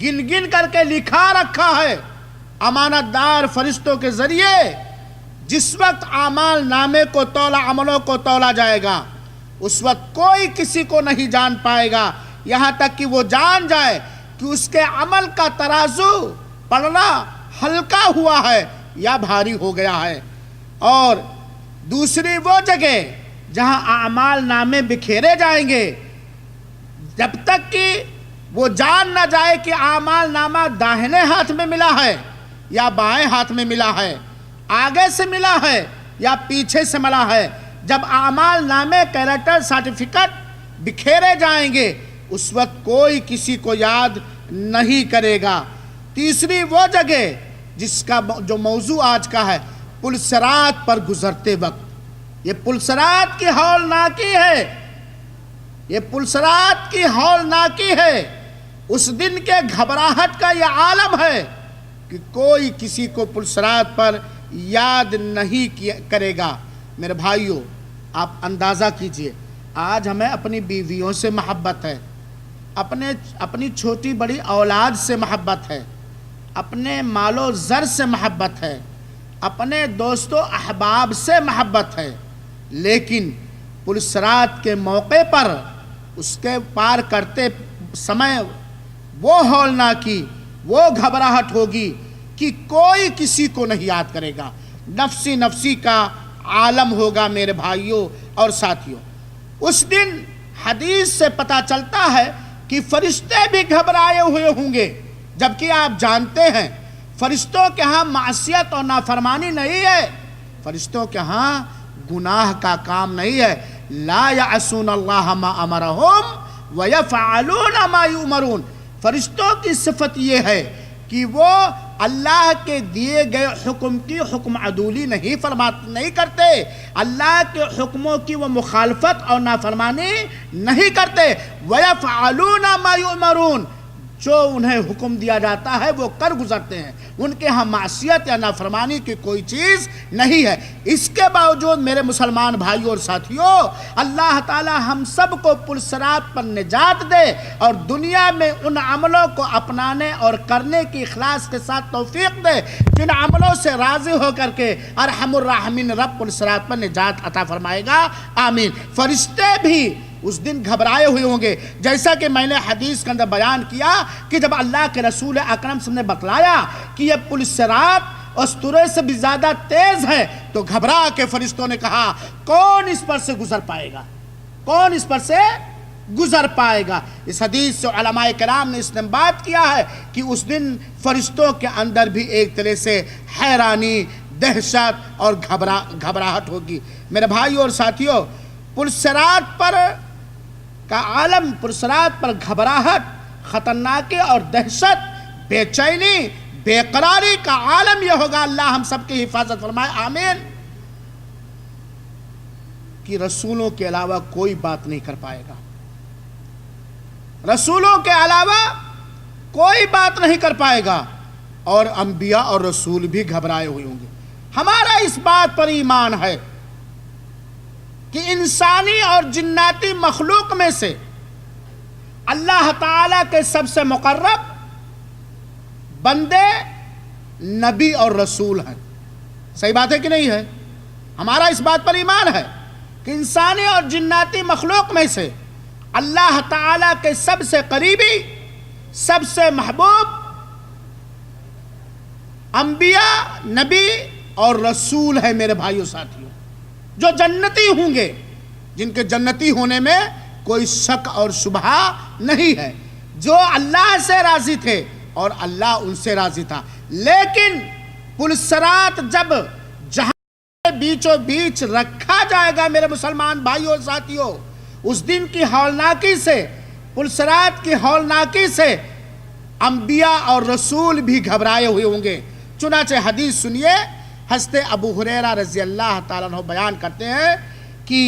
گن گن کر کے لکھا رکھا ہے، امانت دار فرشتوں کے ذریعے جس وقت اعمال نامے کو تولا، عملوں کو تولا جائے گا، اس وقت کوئی کسی کو نہیں جان پائے گا، یہاں تک کہ وہ جان جائے کہ اس کے عمل کا ترازو پڑنا ہلکا ہوا ہے یا بھاری ہو گیا ہے۔ اور دوسری وہ جگہ جہاں اعمال نامے بکھیرے جائیں گے، جب تک کہ وہ جان نہ جائے کہ اعمال نامہ داہنے ہاتھ میں ملا ہے یا بائیں ہاتھ میں ملا ہے، آگے سے ملا ہے یا پیچھے سے ملا ہے، جب اعمال نامے کیریکٹر سرٹیفکیٹ بکھیرے جائیں گے، اس وقت کوئی کسی کو یاد نہیں کرے گا۔ تیسری وہ جگہ جس کا جو موضوع آج کا ہے، پل صراط پر گزرتے وقت، یہ پل صراط کی ہولناکی ہے، یہ پل صراط کی ہولناکی ہے، اس دن کے گھبراہٹ کا یہ عالم ہے کہ کوئی کسی کو پل صراط پر یاد نہیں کرے گا۔ میرے بھائیوں آپ اندازہ کیجئے، آج ہمیں اپنی بیویوں سے محبت ہے، اپنی چھوٹی بڑی اولاد سے محبت ہے، اپنے مال و زر سے محبت ہے، اپنے دوست و احباب سے محبت ہے، لیکن پل صراط کے موقع پر اس کے پار کرتے سمے وہ ہولناکی، وہ گھبراہٹ ہوگی کہ کوئی کسی کو نہیں یاد کرے گا، نفسی نفسی کا عالم ہوگا میرے بھائیوں اور ساتھیوں۔ اس دن حدیث سے پتہ چلتا ہے کہ فرشتے بھی گھبرائے ہوئے ہوں گے، جبکہ آپ جانتے ہیں فرشتوں کے ہاں معصیت اور نافرمانی نہیں ہے، فرشتوں کے ہاں گناہ کا کام نہیں ہے۔ لا یعصون اللہ ما امرہم ویفعلون ما یؤمرون، فرشتوں کی صفت یہ ہے کہ وہ اللہ کے دیے گئے حکم کی حکم عدولی نہیں کرتے، اللہ کے حکموں کی وہ مخالفت اور نافرمانی نہیں کرتے۔ وَيَفْعَلُونَ مَا يُؤْمَرُونَ، جو انہیں حکم دیا جاتا ہے وہ کر گزرتے ہیں، ان کے ہاں معصیت یا نافرمانی کی کوئی چیز نہیں ہے۔ اس کے باوجود میرے مسلمان بھائیوں اور ساتھیوں، اللہ تعالی ہم سب کو پل صراط پر نجات دے اور دنیا میں ان عملوں کو اپنانے اور کرنے کی اخلاص کے ساتھ توفیق دے جن عملوں سے راضی ہو کر کے ارحم الراحمین رب پل صراط پر نجات عطا فرمائے گا، آمین۔ فرشتے بھی اس دن گھبرائے ہوئے ہوں گے، جیسا کہ میں نے حدیث کے اندر بیان کیا کہ جب اللہ کے رسول اکرم صلی اللہ علیہ وسلم نے بتلایا کہ یہ پل صراط اسطورے سے بھی زیادہ تیز ہے تو گھبرا کے فرشتوں نے کہا کون اس پر سے گزر پائے گا، کون اس پر سے گزر پائے گا۔ اس حدیث سے علماء کرام نے استنباط کیا ہے کہ اس دن فرشتوں کے اندر بھی ایک طرح سے حیرانی، دہشت اور گھبراہٹ ہوگی۔ میرے بھائیوں اور ساتھیوں، پل صراط پر کا عالم، پل صراط پر گھبراہٹ، خطرناکی اور دہشت، بے چینی، بے قراری کا عالم یہ ہوگا۔ اللہ ہم سب کی حفاظت فرمائے، آمین۔ کہ رسولوں کے علاوہ کوئی بات نہیں کر پائے گا، رسولوں کے علاوہ کوئی بات نہیں کر پائے گا، اور انبیاء اور رسول بھی گھبرائے ہوئے ہوں گے۔ ہمارا اس بات پر ایمان ہے کہ انسانی اور جناتی مخلوق میں سے اللہ تعالیٰ کے سب سے مقرب بندے نبی اور رسول ہیں۔ صحیح بات ہے کہ نہیں ہے؟ ہمارا اس بات پر ایمان ہے کہ انسانی اور جناتی مخلوق میں سے اللہ تعالیٰ کے سب سے قریبی، سب سے محبوب انبیاء، نبی اور رسول ہے میرے بھائیوں ساتھیوں، جو جنتی ہوں گے، جن کے جنتی ہونے میں کوئی شک اور شبہ نہیں ہے، جو اللہ سے راضی تھے اور اللہ ان سے راضی تھا۔ لیکن پل صراط جب جہاں بیچوں بیچ رکھا جائے گا میرے مسلمان بھائیوں اور ساتھیوں، اس دن کی ہولناکی سے، پل صراط کی ہولناکی سے انبیاء اور رسول بھی گھبرائے ہوئے ہوں گے۔ چنانچہ حدیث سنیے، حضرت ابو ہریرہ رضی اللہ تعالیٰ عنہ بیان کرتے ہیں کہ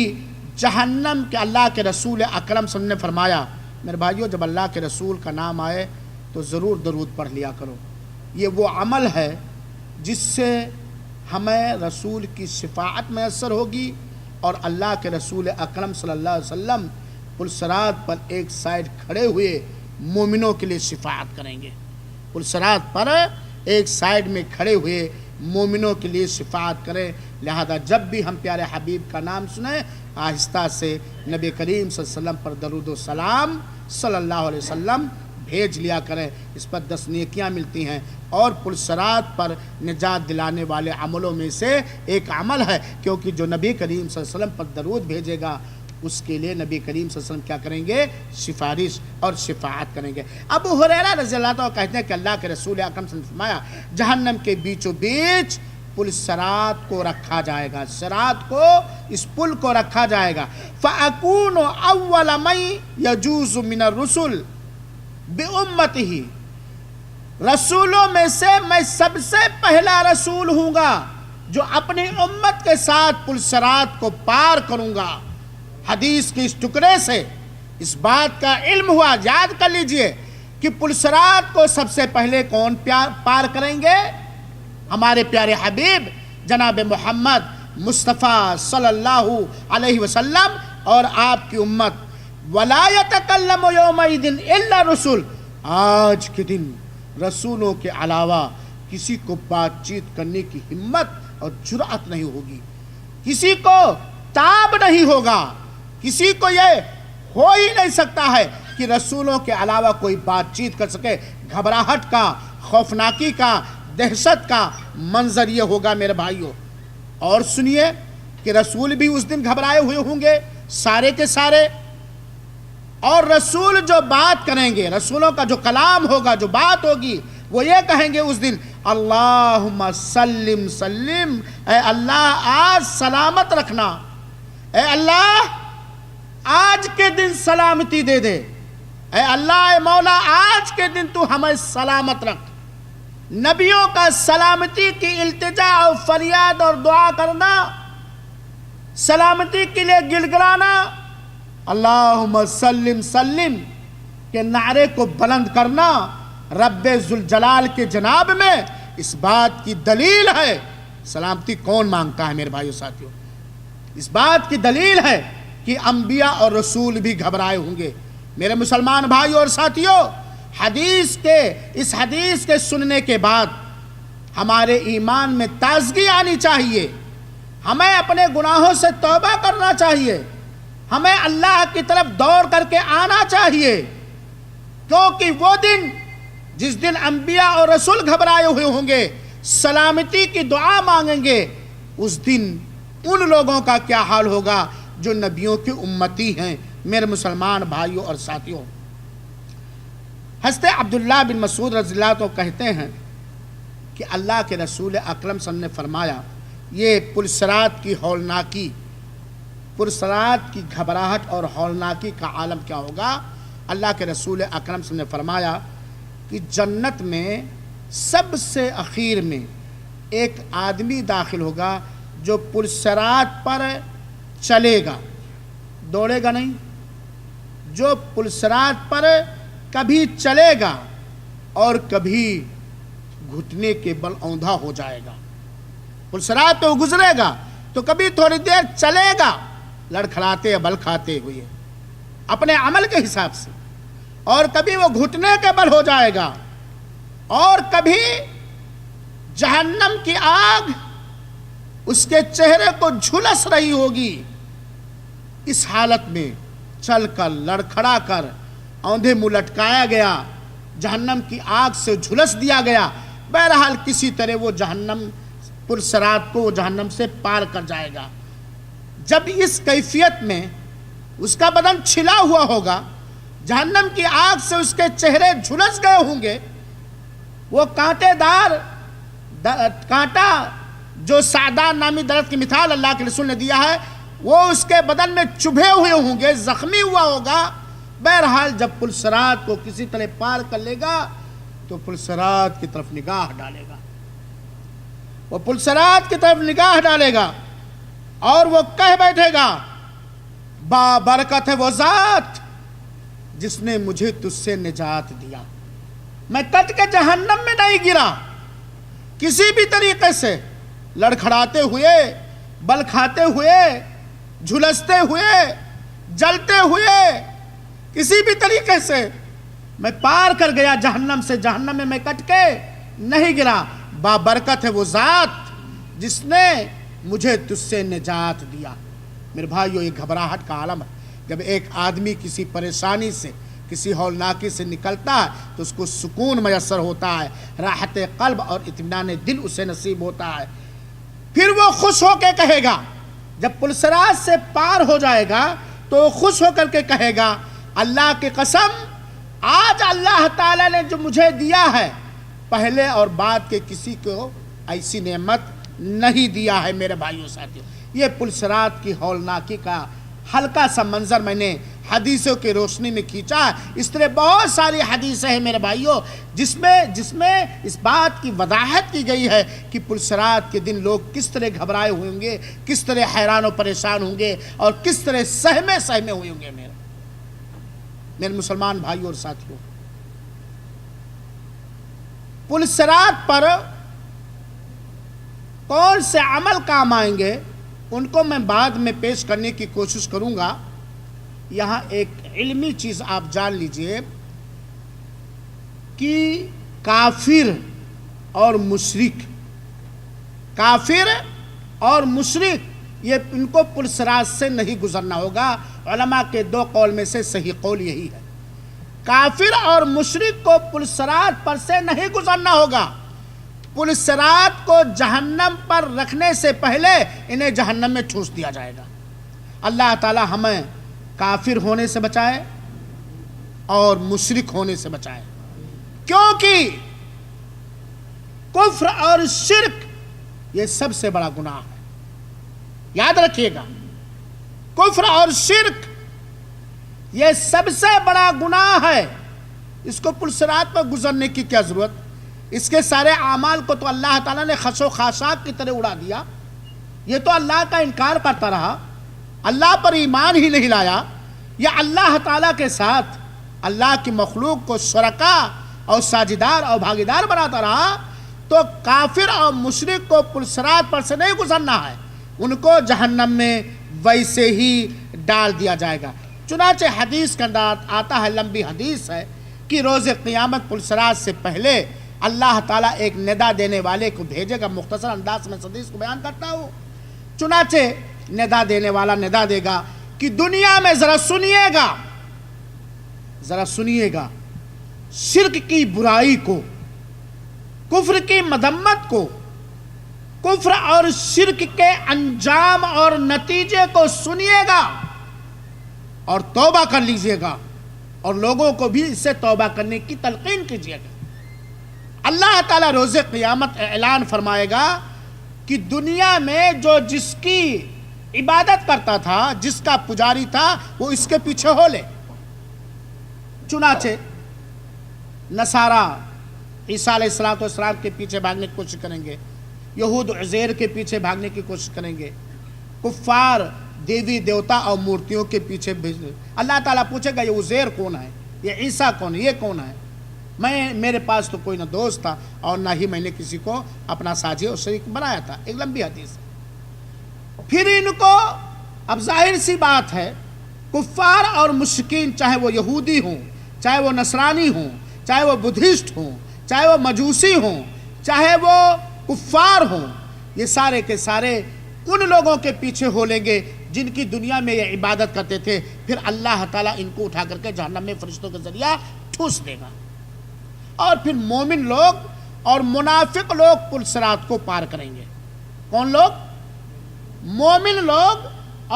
جہنم کے اللہ کے رسول اکرم صلی اللہ علیہ وسلم نے فرمایا، میرے بھائیوں جب اللہ کے رسول کا نام آئے تو ضرور درود پڑھ لیا کرو، یہ وہ عمل ہے جس سے ہمیں رسول کی شفاعت میسر ہوگی، اور اللہ کے رسول اکرم صلی اللہ علیہ وسلم پل صراط پر ایک سائیڈ کھڑے ہوئے مومنوں کے لیے شفاعت کریں گے۔ پل صراط پر ایک سائیڈ میں کھڑے ہوئے مومنوں کے لیے شفاعت کریں۔ لہذا جب بھی ہم پیارے حبیب کا نام سنیں، آہستہ سے نبی کریم صلی اللہ علیہ وسلم پر درود و سلام صلی اللہ علیہ وسلم بھیج لیا کریں، اس پر 10 نیکیاں ملتی ہیں۔ اور پل صراط پر نجات دلانے والے عملوں میں سے ایک عمل ہے، کیونکہ جو نبی کریم صلی اللہ علیہ وسلم پر درود بھیجے گا اس کے لیے نبی کریم صلی اللہ علیہ وسلم کیا کریں گے؟ سفارش اور شفاعت کریں گے۔ ابو ہریرہ رضی اللہ عنہ کہتے ہیں کہ اللہ کے رسول اکرم صلی اللہ علیہ وسلم نے فرمایا، جہنم کے بیچوں بیچ پل صراط کو رکھا جائے گا، صراط کو، اس پل کو رکھا جائے گا۔ فَأَكُونُ أَوَّلَ مَن يَجُوزُ مِنَ الرُّسُلِ بِأُمَّتِهِ، رسولوں میں سے میں سب سے پہلا رسول ہوں گا جو اپنی امت کے ساتھ پل صراط کو پار کروں گا۔ حدیث کے اس ٹکڑے سے اس بات کا علم ہوا، یاد کر لیجئے کہ پل صراط کو سب سے پہلے کون پار کریں گے؟ ہمارے پیارے حبیب جناب محمد مصطفیٰ صلی اللہ علیہ وسلم اور آپ کی امت۔ وَلَا يَتَكَلَّمُ يَوْمَئِذٍ إِلَّا الرُّسُلُ، آج کے دن رسولوں کے علاوہ کسی کو بات چیت کرنے کی ہمت اور جرأت نہیں ہوگی، کسی کو تاب نہیں ہوگا، کسی کو یہ ہو ہی نہیں سکتا ہے کہ رسولوں کے علاوہ کوئی بات چیت کر سکے۔ گھبراہٹ کا، خوفناکی کا، دہشت کا منظر یہ ہوگا میرے بھائیوں۔ اور سنیے کہ رسول بھی اس دن گھبرائے ہوئے ہوں گے سارے کے سارے، اور رسول جو بات کریں گے، رسولوں کا جو کلام ہوگا، جو بات ہوگی، وہ یہ کہیں گے اس دن اللہم سلم سلم، اے اللہ آج سلامت رکھنا، اے اللہ آج کے دن سلامتی دے دے، اے اللہ اے مولا آج کے دن تو ہمیں سلامت رکھ۔ نبیوں کا سلامتی کی التجا اور فریاد اور دعا کرنا، سلامتی کے لیے گڑگڑانا، اللہم سلم سلم کے نعرے کو بلند کرنا رب ذوالجلال کے جناب میں اس بات کی دلیل ہے۔ سلامتی کون مانگتا ہے میرے بھائیو ساتھیوں؟ اس بات کی دلیل ہے کہ انبیاء اور رسول بھی گھبرائے ہوں گے۔ میرے مسلمان بھائیو اور ساتھیوں، اس حدیث کے سننے کے بعد ہمارے ایمان میں تازگی آنی چاہیے، ہمیں اپنے گناہوں سے توبہ کرنا چاہیے، ہمیں اللہ کی طرف دوڑ کر کے آنا چاہیے، کیونکہ وہ دن جس دن انبیاء اور رسول گھبرائے ہوئے ہوں گے، سلامتی کی دعا مانگیں گے، اس دن ان لوگوں کا کیا حال ہوگا جو نبیوں کی امتی ہیں۔ میرے مسلمان بھائیوں اور ساتھیوں، حضرت عبداللہ بن مسعود رضی اللہ عنہ کہتے ہیں کہ اللہ کے رسول اکرم صلی اللہ علیہ وسلم نے فرمایا، یہ پرسرات کی ہولناکی، پرسرات کی گھبراہٹ اور ہولناکی کا عالم کیا ہوگا؟ اللہ کے رسول اکرم صلی اللہ علیہ وسلم نے فرمایا کہ جنت میں سب سے اخیر میں ایک آدمی داخل ہوگا جو پرسرات پر چلے گا، دوڑے گا نہیں، جو پرسرات پر کبھی چلے گا اور کبھی گھٹنے کے بل اوندھا ہو جائے گا۔ پرسرات تو گزرے گا تو کبھی تھوڑی دیر چلے گا لڑکھڑاتے یا بل کھاتے ہوئے اپنے عمل کے حساب سے، اور کبھی وہ گھٹنے کے بل ہو جائے گا، اور کبھی جہنم کی آگ اس کے چہرے کو جھلس رہی ہوگی۔ اس حالت میں چل کر، لڑکھڑا کر، اوندھے منہ لٹکایا گیا، جہنم کی آگ سے جھلس دیا گیا، بہرحال کسی طرح وہ جہنم پرسرات کو وہ جہنم سے پار کر جائے گا۔ جب اس کیفیت میں اس کا بدن چھلا ہوا ہوگا، جہنم کی آگ سے اس کے چہرے جھلس گئے ہوں گے، وہ کانٹے دار کانٹا جو سعدان نامی درخت کی مثال اللہ کے رسول نے دیا ہے، وہ اس کے بدن میں چبھے ہوئے ہوں گے، زخمی ہوا ہوگا۔ بہرحال جب پرسرات کو کسی طرح پار کر لے گا تو پرسرات کی طرف نگاہ ڈالے گا، وہ پرسرات کی طرف نگاہ ڈالے گا اور وہ کہہ بیٹھے گا، بابرکت ہے وہ ذات جس نے مجھے تجھ سے نجات دیا، میں کٹ کے جہنم میں نہیں گرا، کسی بھی طریقے سے لڑکھڑاتے ہوئے، بل کھاتے ہوئے، جھلستے ہوئے، جلتے ہوئے، کسی بھی طریقے سے میں پار کر گیا جہنم سے، جہنم میں کٹ کے نہیں گرا۔ بابرکت ہے وہ ذات جس نے مجھے تجھ سے نجات دیا۔ میرے بھائیو، یہ گھبراہٹ کا عالم ہے۔ جب ایک آدمی کسی پریشانی سے، کسی ہولناکی سے نکلتا ہے تو اس کو سکون میسر ہوتا ہے، راحت قلب اور اطمینان دل اسے نصیب ہوتا ہے۔ پھر وہ خوش ہو کے کہے گا، جب پرسرات سے پار ہو جائے گا تو وہ خوش ہو کر کے کہے گا، اللہ کی قسم، آج اللہ تعالیٰ نے جو مجھے دیا ہے، پہلے اور بعد کے کسی کو ایسی نعمت نہیں دیا ہے۔ میرے بھائیوں ساتھیوں، یہ پرسرات کی ہولناکی کا ہلکا سا منظر میں نے حدیثوں کی روشنی میں کھینچا ہے۔ اس طرح بہت ساری حدیثیں ہیں میرے بھائیوں جس میں اس بات کی وضاحت کی گئی ہے کہ پرسرات کے دن لوگ کس طرح گھبرائے ہوئے ہوں گے، کس طرح حیران و پریشان ہوں گے، اور کس طرح سہمے ہوئے ہوں گے۔ میرے مسلمان بھائیوں اور ساتھیوں، پرسرات پر کون سے عمل کام آئیں گے ان کو میں بعد میں پیش کرنے کی کوشش کروں گا۔ یہاں ایک علمی چیز آپ جان لیجئے کہ کافر اور مشرک کافر اور مشرک یہ ان کو پلسرات سے نہیں گزرنا ہوگا۔ علماء کے 2 قول میں سے صحیح قول یہی ہے، کافر اور مشرک کو پلسرات پر سے نہیں گزرنا ہوگا۔ پلسرات کو جہنم پر رکھنے سے پہلے انہیں جہنم میں ٹھوس دیا جائے گا۔ اللہ تعالی ہمیں کافر ہونے سے بچائے اور مشرک ہونے سے بچائے، کیونکہ کفر اور شرک یہ سب سے بڑا گناہ ہے، یاد رکھیے گا، کفر اور شرک یہ سب سے بڑا گناہ ہے۔ اس کو پلسرات پر گزرنے کی کیا ضرورت؟ اس کے سارے اعمال کو تو اللہ تعالیٰ نے خس و خاشاک کی طرح اڑا دیا، یہ تو اللہ کا انکار کرتا رہا، اللہ پر ایمان ہی نہیں لایا، یا اللہ تعالیٰ کے ساتھ اللہ کی مخلوق کو شرکا اور ساجدار اور بھاگیدار بناتا رہا، تو کافر اور مشرک کو پلسرات پر سے نہیں گزرنا ہے، ان کو جہنم میں ویسے ہی ڈال دیا جائے گا۔ چنانچہ حدیث کے اندر آتا ہے، لمبی حدیث ہے، کہ روز قیامت پلسرات سے پہلے اللہ تعالیٰ ایک ندا دینے والے کو بھیجے گا۔ مختصر انداز میں حدیث کو بیان کرتا ہوں۔ چنانچہ ندا دینے والا ندا دے گا کہ دنیا میں ذرا سنیے گا شرک کی برائی کو، کفر کی مذمت کو، کفر اور شرک کے انجام اور نتیجے کو سنیے گا اور توبہ کر لیجئے گا، اور لوگوں کو بھی اس سے توبہ کرنے کی تلقین کیجئے گا۔ اللہ تعالیٰ روز قیامت اعلان فرمائے گا کہ دنیا میں جو جس کی عبادت کرتا تھا، جس کا پجاری تھا، وہ اس کے پیچھے ہو لے۔ چنانچہ نصارہ عیسیٰ علیہ السلام کے پیچھے بھاگنے کی کوشش کریں گے، یہود عزیر کے پیچھے بھاگنے کی کوشش کریں گے، کفار دیوی دیوتا اور مورتیوں کے پیچھے بھیجیں۔ اللہ تعالیٰ پوچھے گا یہ عزیر کون ہے، یہ عیسیٰ کون ہے، یہ کون ہے؟ میرے پاس تو کوئی نہ دوست تھا اور نہ ہی میں نے کسی کو اپنا ساجی اور شریک بنایا تھا۔ ایک لمبی حدیث ہے۔ پھر ان کو اب ظاہر سی بات ہے، کفار اور مشرکین، چاہے وہ یہودی ہوں، چاہے وہ نصرانی ہوں، چاہے وہ بدھسٹ ہوں، چاہے وہ مجوسی ہوں، چاہے وہ کفار ہوں، یہ سارے کے سارے ان لوگوں کے پیچھے ہو لیں گے جن کی دنیا میں یہ عبادت کرتے تھے۔ پھر اللہ تعالیٰ ان کو اٹھا کر کے جہنم میں فرشتوں کے ذریعہ ٹھوس دے گا، اور پھر مومن لوگ اور منافق لوگ پلسرات کو پار کریں گے۔ کون لوگ؟ مومن لوگ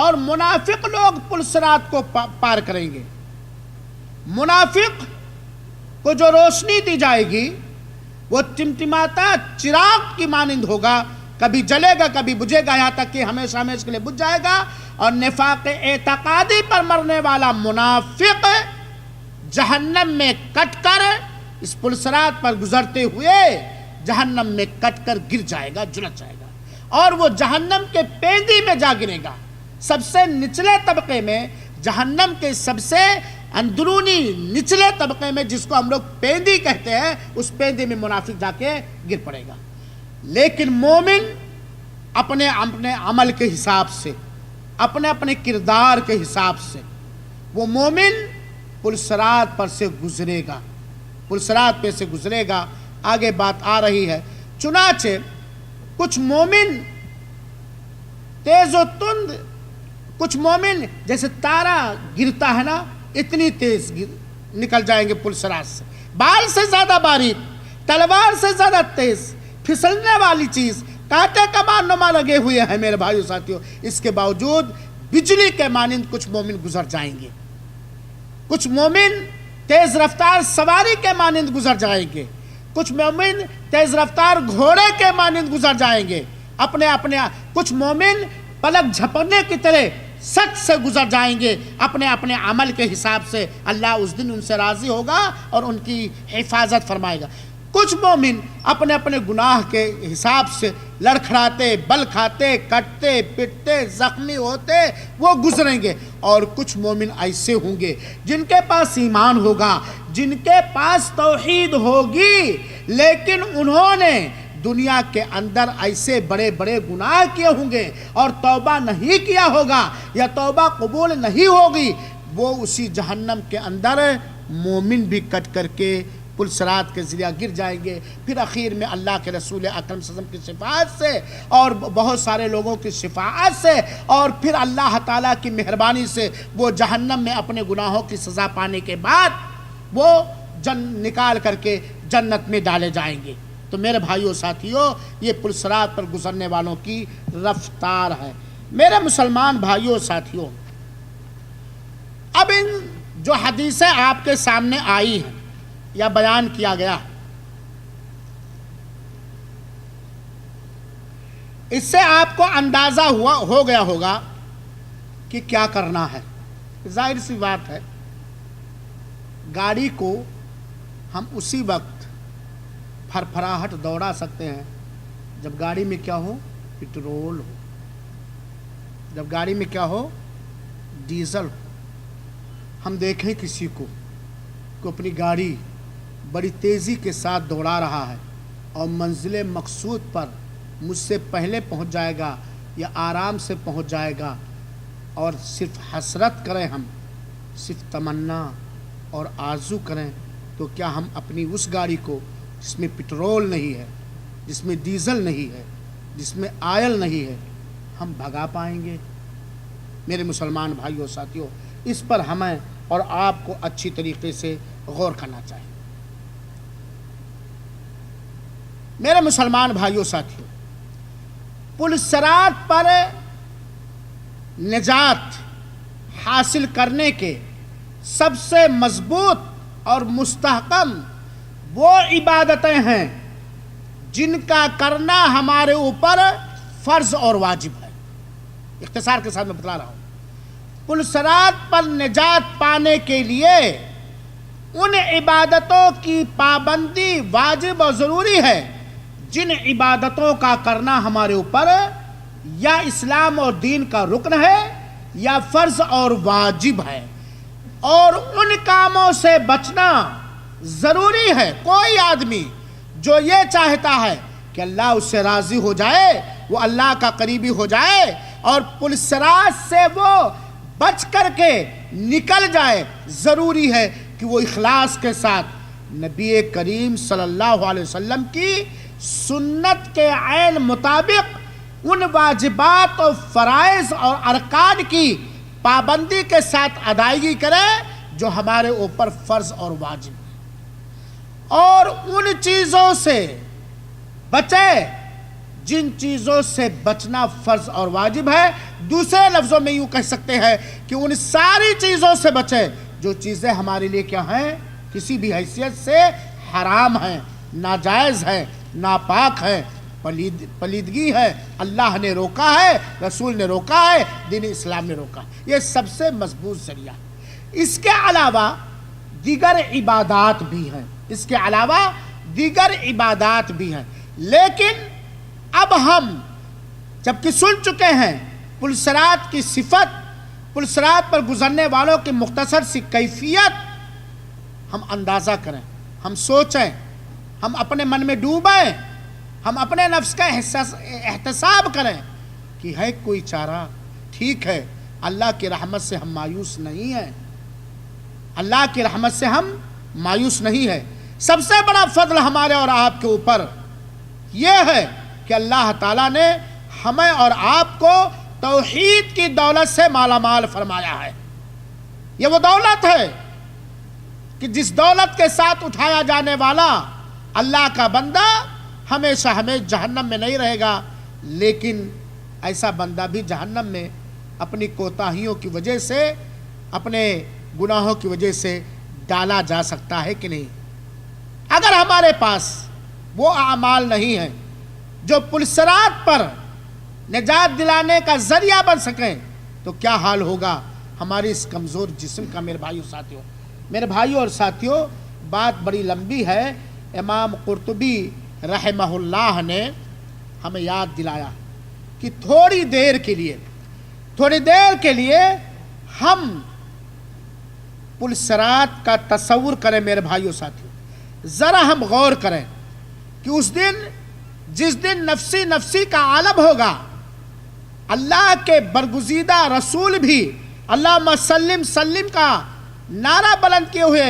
اور منافق لوگ پلسرات کو پار کریں گے۔ منافق کو جو روشنی دی جائے گی وہ ٹمٹماتا چراغ کی مانند ہوگا، کبھی جلے گا کبھی بجھے گا، یہاں تک کہ ہمیشہ ہمیشہ کے لیے بجھ جائے گا۔ اور نفاق اعتقادی پر مرنے والا منافق جہنم میں کٹ کر، اس پلسرات پر گزرتے ہوئے جہنم میں کٹ کر گر جائے گا، جلد جائے گا، اور وہ جہنم کے پیندی میں جا گرے گا۔ سب سے نچلے طبقے میں، جہنم کے سب سے اندرونی نچلے طبقے میں، جس کو ہم لوگ پیندی کہتے ہیں، اس پیندی میں منافق جا کے گر پڑے گا۔ لیکن مومن اپنے اپنے عمل کے حساب سے، اپنے اپنے کردار کے حساب سے، وہ مومن پلسرات پر سے گزرے گا، پلسرات پہ سے گزرے گا۔ آگے بات آ رہی ہے، چنانچہ کچھ مومن تیز و تند، کچھ مومن جیسے تارا گرتا ہے نا، اتنی تیز نکل جائیں گے پلسرات سے، بال سے زیادہ باریک، تلوار سے زیادہ تیز، پھسلنے والی چیز، کانٹے کمان نما لگے ہوئے ہیں میرے بھائیو ساتھیو۔ اس کے باوجود بجلی کے مانند کچھ مومن گزر جائیں گے، کچھ مومن تیز رفتار سواری کے مانند گزر جائیں گے، کچھ مومن تیز رفتار گھوڑے کے مانند گزر جائیں گے، کچھ مومن پلک جھپکنے کی طرح سچ سے گزر جائیں گے اپنے اپنے عمل کے حساب سے۔ اللہ اس دن ان سے راضی ہوگا اور ان کی حفاظت فرمائے گا۔ کچھ مومن اپنے اپنے گناہ کے حساب سے لڑکھڑاتے، بل کھاتے، کٹتے پٹتے، زخمی ہوتے وہ گزریں گے، اور کچھ مومن ایسے ہوں گے جن کے پاس ایمان ہوگا، جن کے پاس توحید ہوگی، لیکن انہوں نے دنیا کے اندر ایسے بڑے بڑے گناہ کیے ہوں گے اور توبہ نہیں کیا ہوگا یا توبہ قبول نہیں ہوگی، وہ اسی جہنم کے اندر مومن بھی کٹ کر کے پل صراط کے ذریعہ گر جائیں گے، پھر اخیر میں اللہ کے رسول اکرم صلی اللہ علیہ وسلم کی شفاعت سے اور بہت سارے لوگوں کی شفاعت سے اور پھر اللہ تعالیٰ کی مہربانی سے وہ جہنم میں اپنے گناہوں کی سزا پانے کے بعد وہ نکال کر کے جنت میں ڈالے جائیں گے۔ تو میرے بھائیوں ساتھیوں، یہ پل صراط پر گزرنے والوں کی رفتار ہے۔ میرے مسلمان بھائیوں ساتھیوں، اب ان جو حدیثیں آپ کے سامنے آئی ہیں یا بیان کیا گیا، اس سے آپ کو اندازہ ہو گیا ہوگا کہ کیا کرنا ہے۔ ظاہر سی بات ہے، گاڑی کو ہم اسی وقت پھرپھراہٹ دوڑا سکتے ہیں جب گاڑی میں کیا ہو؟ پٹرول ہو، جب گاڑی میں کیا ہو؟ ڈیزل ہو۔ ہم دیکھیں کسی کو اپنی گاڑی بڑی تیزی کے ساتھ دوڑا رہا ہے اور منزل مقصود پر مجھ سے پہلے پہنچ جائے گا یا آرام سے پہنچ جائے گا، اور صرف حسرت کریں، ہم صرف تمنا اور آرزو کریں، تو کیا ہم اپنی اس گاڑی کو جس میں پٹرول نہیں ہے، جس میں ڈیزل نہیں ہے، جس میں آئل نہیں ہے، ہم بھگا پائیں گے؟ میرے مسلمان بھائیوں ساتھیوں، اس پر ہمیں اور آپ کو اچھی طریقے سے غور کرنا چاہیے۔ میرے مسلمان بھائیوں ساتھیوں، پل صراط پر نجات حاصل کرنے کے سب سے مضبوط اور مستحکم وہ عبادتیں ہیں جن کا کرنا ہمارے اوپر فرض اور واجب ہے۔ اختصار کے ساتھ میں بتلا رہا ہوں، پل صراط پر نجات پانے کے لیے ان عبادتوں کی پابندی واجب اور ضروری ہے جن عبادتوں کا کرنا ہمارے اوپر یا اسلام اور دین کا رکن ہے یا فرض اور واجب ہے، اور ان کاموں سے بچنا ضروری ہے۔ کوئی آدمی جو یہ چاہتا ہے کہ اللہ اس سے راضی ہو جائے، وہ اللہ کا قریبی ہو جائے اور پل صراط سے وہ بچ کر کے نکل جائے، ضروری ہے کہ وہ اخلاص کے ساتھ نبی کریم صلی اللہ علیہ وسلم کی سنت کے عین مطابق ان واجبات اور فرائض اور ارکان کی پابندی کے ساتھ ادائیگی کرے جو ہمارے اوپر فرض اور واجب ہے، اور ان چیزوں سے بچے جن چیزوں سے بچنا فرض اور واجب ہے۔ دوسرے لفظوں میں یوں کہہ سکتے ہیں کہ ان ساری چیزوں سے بچے جو چیزیں ہمارے لیے کیا ہیں؟ کسی بھی حیثیت سے حرام ہیں، ناجائز ہیں، ناپاک ہیں، پلیدگی ہے، اللہ نے روکا ہے، رسول نے روکا ہے، دین اسلام نے روکا ہے۔ یہ سب سے مضبوط ذریعہ ہے۔ اس کے علاوہ دیگر عبادات بھی ہیں، اس کے علاوہ دیگر عبادات بھی ہیں، لیکن اب ہم جبکہ سن چکے ہیں پل صراط کی صفت، پل صراط پر گزرنے والوں کی مختصر سی کیفیت، ہم اندازہ کریں، ہم سوچیں، ہم اپنے من میں ڈوبیں، ہم اپنے نفس کا احتساب کریں کہ ہے کوئی چارہ؟ ٹھیک ہے، اللہ کی رحمت سے ہم مایوس نہیں ہیں، اللہ کی رحمت سے ہم مایوس نہیں ہیں۔ سب سے بڑا فضل ہمارے اور آپ کے اوپر یہ ہے کہ اللہ تعالیٰ نے ہمیں اور آپ کو توحید کی دولت سے مالا مال فرمایا ہے۔ یہ وہ دولت ہے کہ جس دولت کے ساتھ اٹھایا جانے والا اللہ کا بندہ ہمیشہ جہنم میں نہیں رہے گا، لیکن ایسا بندہ بھی جہنم میں اپنی کوتاہیوں کی وجہ سے، اپنے گناہوں کی وجہ سے ڈالا جا سکتا ہے کہ نہیں؟ اگر ہمارے پاس وہ اعمال نہیں ہیں جو پل صراط پر نجات دلانے کا ذریعہ بن سکیں تو کیا حال ہوگا ہماری اس کمزور جسم کا؟ میرے بھائیوں اور ساتھیوں، بات بڑی لمبی ہے۔ امام قرطبی رحمہ اللہ نے ہمیں یاد دلایا کہ تھوڑی دیر کے لیے ہم پل صراط کا تصور کریں۔ میرے بھائیوں ساتھیوں، ذرا ہم غور کریں کہ اس دن جس دن نفسی کا عالم ہوگا، اللہ کے برگزیدہ رسول بھی اللہم سلم سلم کا نعرہ بلند کیے ہوئے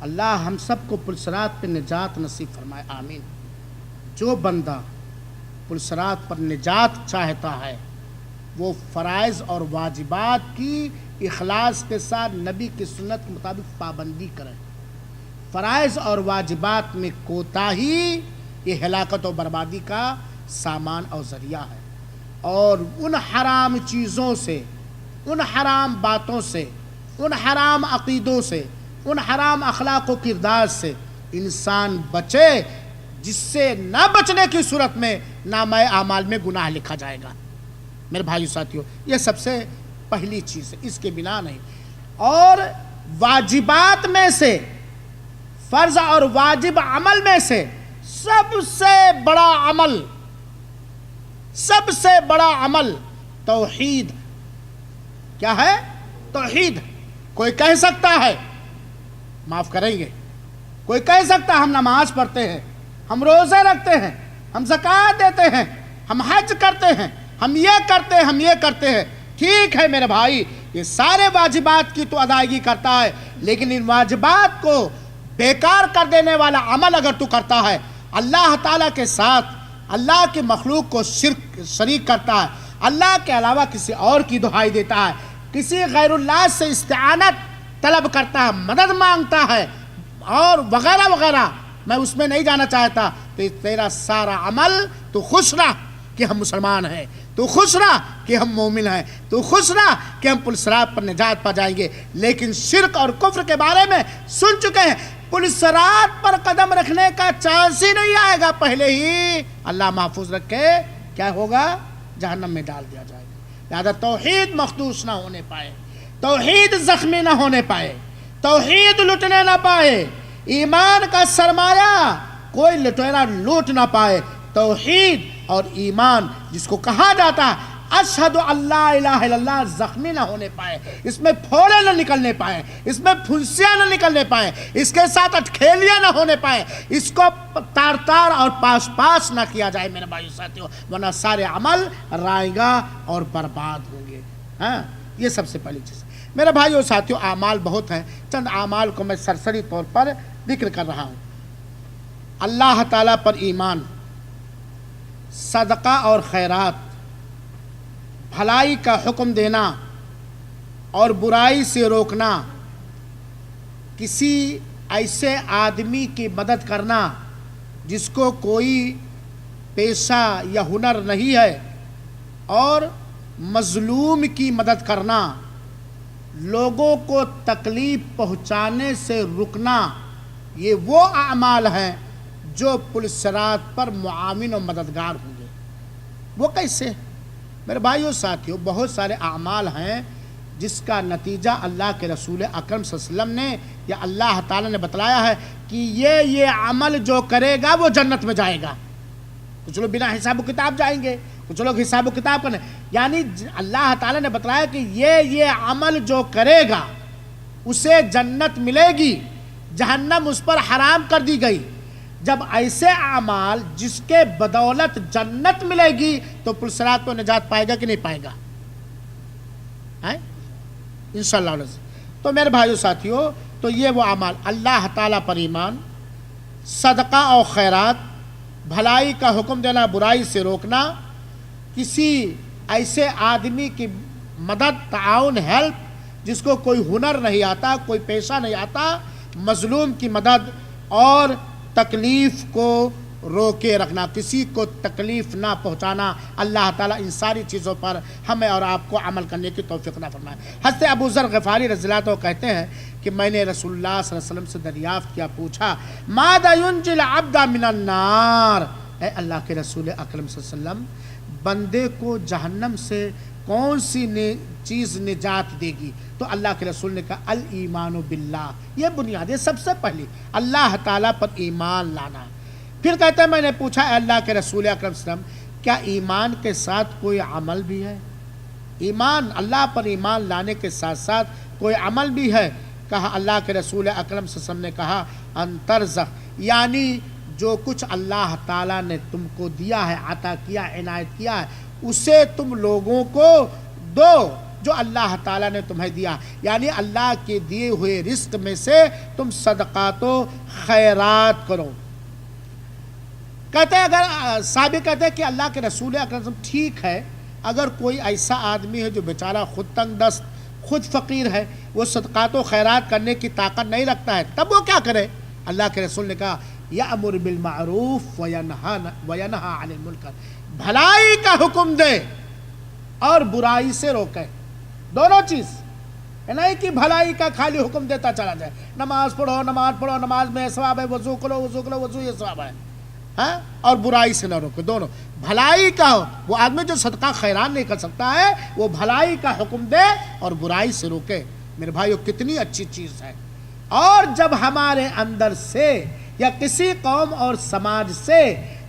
اللہ ہم سب کو پلسرات پہ نجات نصیب فرمائے، آمین۔ جو بندہ پلسرات پر نجات چاہتا ہے وہ فرائض اور واجبات کی اخلاص کے ساتھ نبی کی سنت کے مطابق پابندی کرے۔ فرائض اور واجبات میں کوتاہی یہ ہلاکت و بربادی کا سامان اور ذریعہ ہے، اور ان حرام چیزوں سے، ان حرام باتوں سے، ان حرام عقیدوں سے، ان حرام اخلاق و کردار سے انسان بچے جس سے نہ بچنے کی صورت میں نامہ اعمال میں گناہ لکھا جائے گا۔ میرے بھائیو ساتھیو، یہ سب سے پہلی چیز ہے، اس کے بنا نہیں۔ اور واجبات میں سے، فرض اور واجب عمل میں سے سب سے بڑا عمل، سب سے بڑا عمل توحید۔ کیا ہے؟ توحید۔ کوئی کہہ سکتا ہے، معاف کریں گے، کوئی کہہ سکتا ہے ہم نماز پڑھتے ہیں، ہم روزے رکھتے ہیں، ہم زکوٰۃ دیتے ہیں، ہم حج کرتے ہیں، ہم یہ کرتے ہیں، ہم یہ کرتے ہیں۔ ٹھیک ہے میرے بھائی، یہ سارے واجبات کی تو ادائیگی کرتا ہے، لیکن ان واجبات کو بیکار کر دینے والا عمل اگر تو کرتا ہے، اللہ تعالیٰ کے ساتھ اللہ کے مخلوق کو شریک کرتا ہے، اللہ کے علاوہ کسی اور کی دہائی دیتا ہے، کسی غیر اللہ سے استعانت طلب کرتا ہے، مدد مانگتا ہے، اور وغیرہ وغیرہ، میں اس میں نہیں جانا چاہتا، تو تیرا سارا عمل، تو خوش رہ کہ ہم مسلمان ہیں، تو خوش رہ کہ ہم مومن ہیں، تو خوش رہ کہ ہم پلسرات پر نجات پا جائیں گے۔ لیکن شرک اور کفر کے بارے میں سن چکے ہیں، پلسرات پر قدم رکھنے کا چانس ہی نہیں آئے گا، پہلے ہی اللہ محفوظ رکھے کیا ہوگا؟ جہنم میں ڈال دیا جائے گا۔ لہذا توحید مخدوش نہ ہونے پائے، توحید زخمی نہ ہونے پائے، توحید لٹنے نہ پائے، ایمان کا سرمایہ کوئی لٹیرا لوٹ نہ پائے۔ توحید اور ایمان جس کو کہا جاتا ہے اشہد اللہ الہ الا اللہ، زخمی نہ ہونے پائے، اس میں پھوڑے نہ نکلنے پائے، اس میں پھنسیاں نہ نکلنے پائے، اس کے ساتھ اٹکھیلیاں نہ ہونے پائے، اس کو تار تار اور پاس پاس نہ کیا جائے میرے بھائیو ساتھیو، ورنہ سارے عمل رائگاں اور برباد ہوں گے۔ ہاں، یہ سب سے پہلی چیز۔ میرے بھائیو ساتھیو، اعمال بہت ہیں، چند اعمال کو میں سرسری طور پر ذکر کر رہا ہوں۔ اللہ تعالیٰ پر ایمان، صدقہ اور خیرات، بھلائی کا حکم دینا اور برائی سے روکنا، کسی ایسے آدمی کی مدد کرنا جس کو کوئی پیشہ یا ہنر نہیں ہے، اور مظلوم کی مدد کرنا، لوگوں کو تکلیف پہنچانے سے رکنا، یہ وہ اعمال ہیں جو پلسرات پر معاون و مددگار ہوں گے۔ وہ کیسے؟ میرے بھائیو ساتھیو، بہت سارے اعمال ہیں جس کا نتیجہ اللہ کے رسول اکرم صلی اللہ علیہ وسلم نے یا اللہ تعالیٰ نے بتلایا ہے کہ یہ عمل جو کرے گا وہ جنت میں جائے گا۔ کچھ لوگ بنا حساب و کتاب جائیں گے، کچھ لوگ حساب و کتاب کرنے، یعنی اللہ تعالیٰ نے بتلایا کہ یہ عمل جو کرے گا اسے جنت ملے گی، جہنم اس پر حرام کر دی گئی۔ جب ایسے اعمال جس کے بدولت جنت ملے گی تو پلسرات کو نجات پائے گا کہ نہیں پائے گا؟ انشاءاللہ علیہ۔ تو میرے بھائیو ساتھیو، تو یہ وہ اعمال، اللہ تعالیٰ پر ایمان، صدقہ اور خیرات، بھلائی کا حکم دینا، برائی سے روکنا، کسی ایسے آدمی کی مدد، تعاون، ہیلپ جس کو کوئی ہنر نہیں آتا، کوئی پیشہ نہیں آتا، مظلوم کی مدد، اور تکلیف کو روکے رکھنا، کسی کو تکلیف نہ پہنچانا۔ اللہ تعالیٰ ان ساری چیزوں پر ہمیں اور آپ کو عمل کرنے کی توفیق عطا فرمائے۔ حضرت ابو ذر غفاری رضی اللہ عنہ کہتے ہیں کہ میں نے رسول اللہ صلی اللہ علیہ وسلم سے دریافت کیا، پوچھا ماذا ينجي العبد من النار، اے اللہ کے رسول اکرم صلی اللہ علیہ وسلم، بندے کو جہنم سے کون سی چیز نجات دے گی؟ تو اللہ کے رسول نے کہا الایمان باللہ، یہ بنیاد ہے، سب سے پہلی اللہ تعالیٰ پر ایمان لانا۔ پھر کہتے ہیں میں نے پوچھا اے اللہ کے رسول اکرم صلی اللہ علیہ وسلم، کیا ایمان کے ساتھ کوئی عمل بھی ہے؟ ایمان، اللہ پر ایمان لانے کے ساتھ ساتھ کوئی عمل بھی ہے؟ کہا اللہ کے رسول اکرم صلی اللہ علیہ وسلم نے کہا انترزق، یعنی جو کچھ اللہ تعالیٰ نے تم کو دیا ہے، عطا کیا، عنایت کیا ہے، اسے تم لوگوں کو دو، جو اللہ تعالیٰ نے تمہیں دیا، یعنی اللہ کے دیے ہوئے رزق میں سے تم صدقات و خیرات کرو۔ کہتے ہیں اگر صحابی کہتے ہیں کہ اللہ کے رسول اکرم صلی اللہ علیہ وسلم ٹھیک ہے، اگر کوئی ایسا آدمی ہے جو بیچارہ خود تنگ دست، خود فقیر ہے، وہ صدقات و خیرات کرنے کی طاقت نہیں رکھتا ہے، تب وہ کیا کرے؟ اللہ کے رسول نے کہا یأمر بالمعروف وینہی عن المنکر، بھلائی کا حکم دے اور برائی سے روکے، دونوں چیز، نہیں کہ بھلائی کا خالی حکم دیتا چلا جائے، نماز پڑھو نماز پڑھو، نماز میں ثواب ہے، وضو کرو وضو کرو، وضو یہ ثواب ہے، ہاں، اور برائی سے نہ روکے، دونوں بھلائی کا ہو، وہ آدمی جو صدقہ خیرات نہیں کر سکتا ہے وہ بھلائی کا حکم دے اور برائی سے روکے۔ میرے بھائیو کتنی اچھی چیز ہے، اور جب ہمارے اندر سے یا کسی قوم اور سماج سے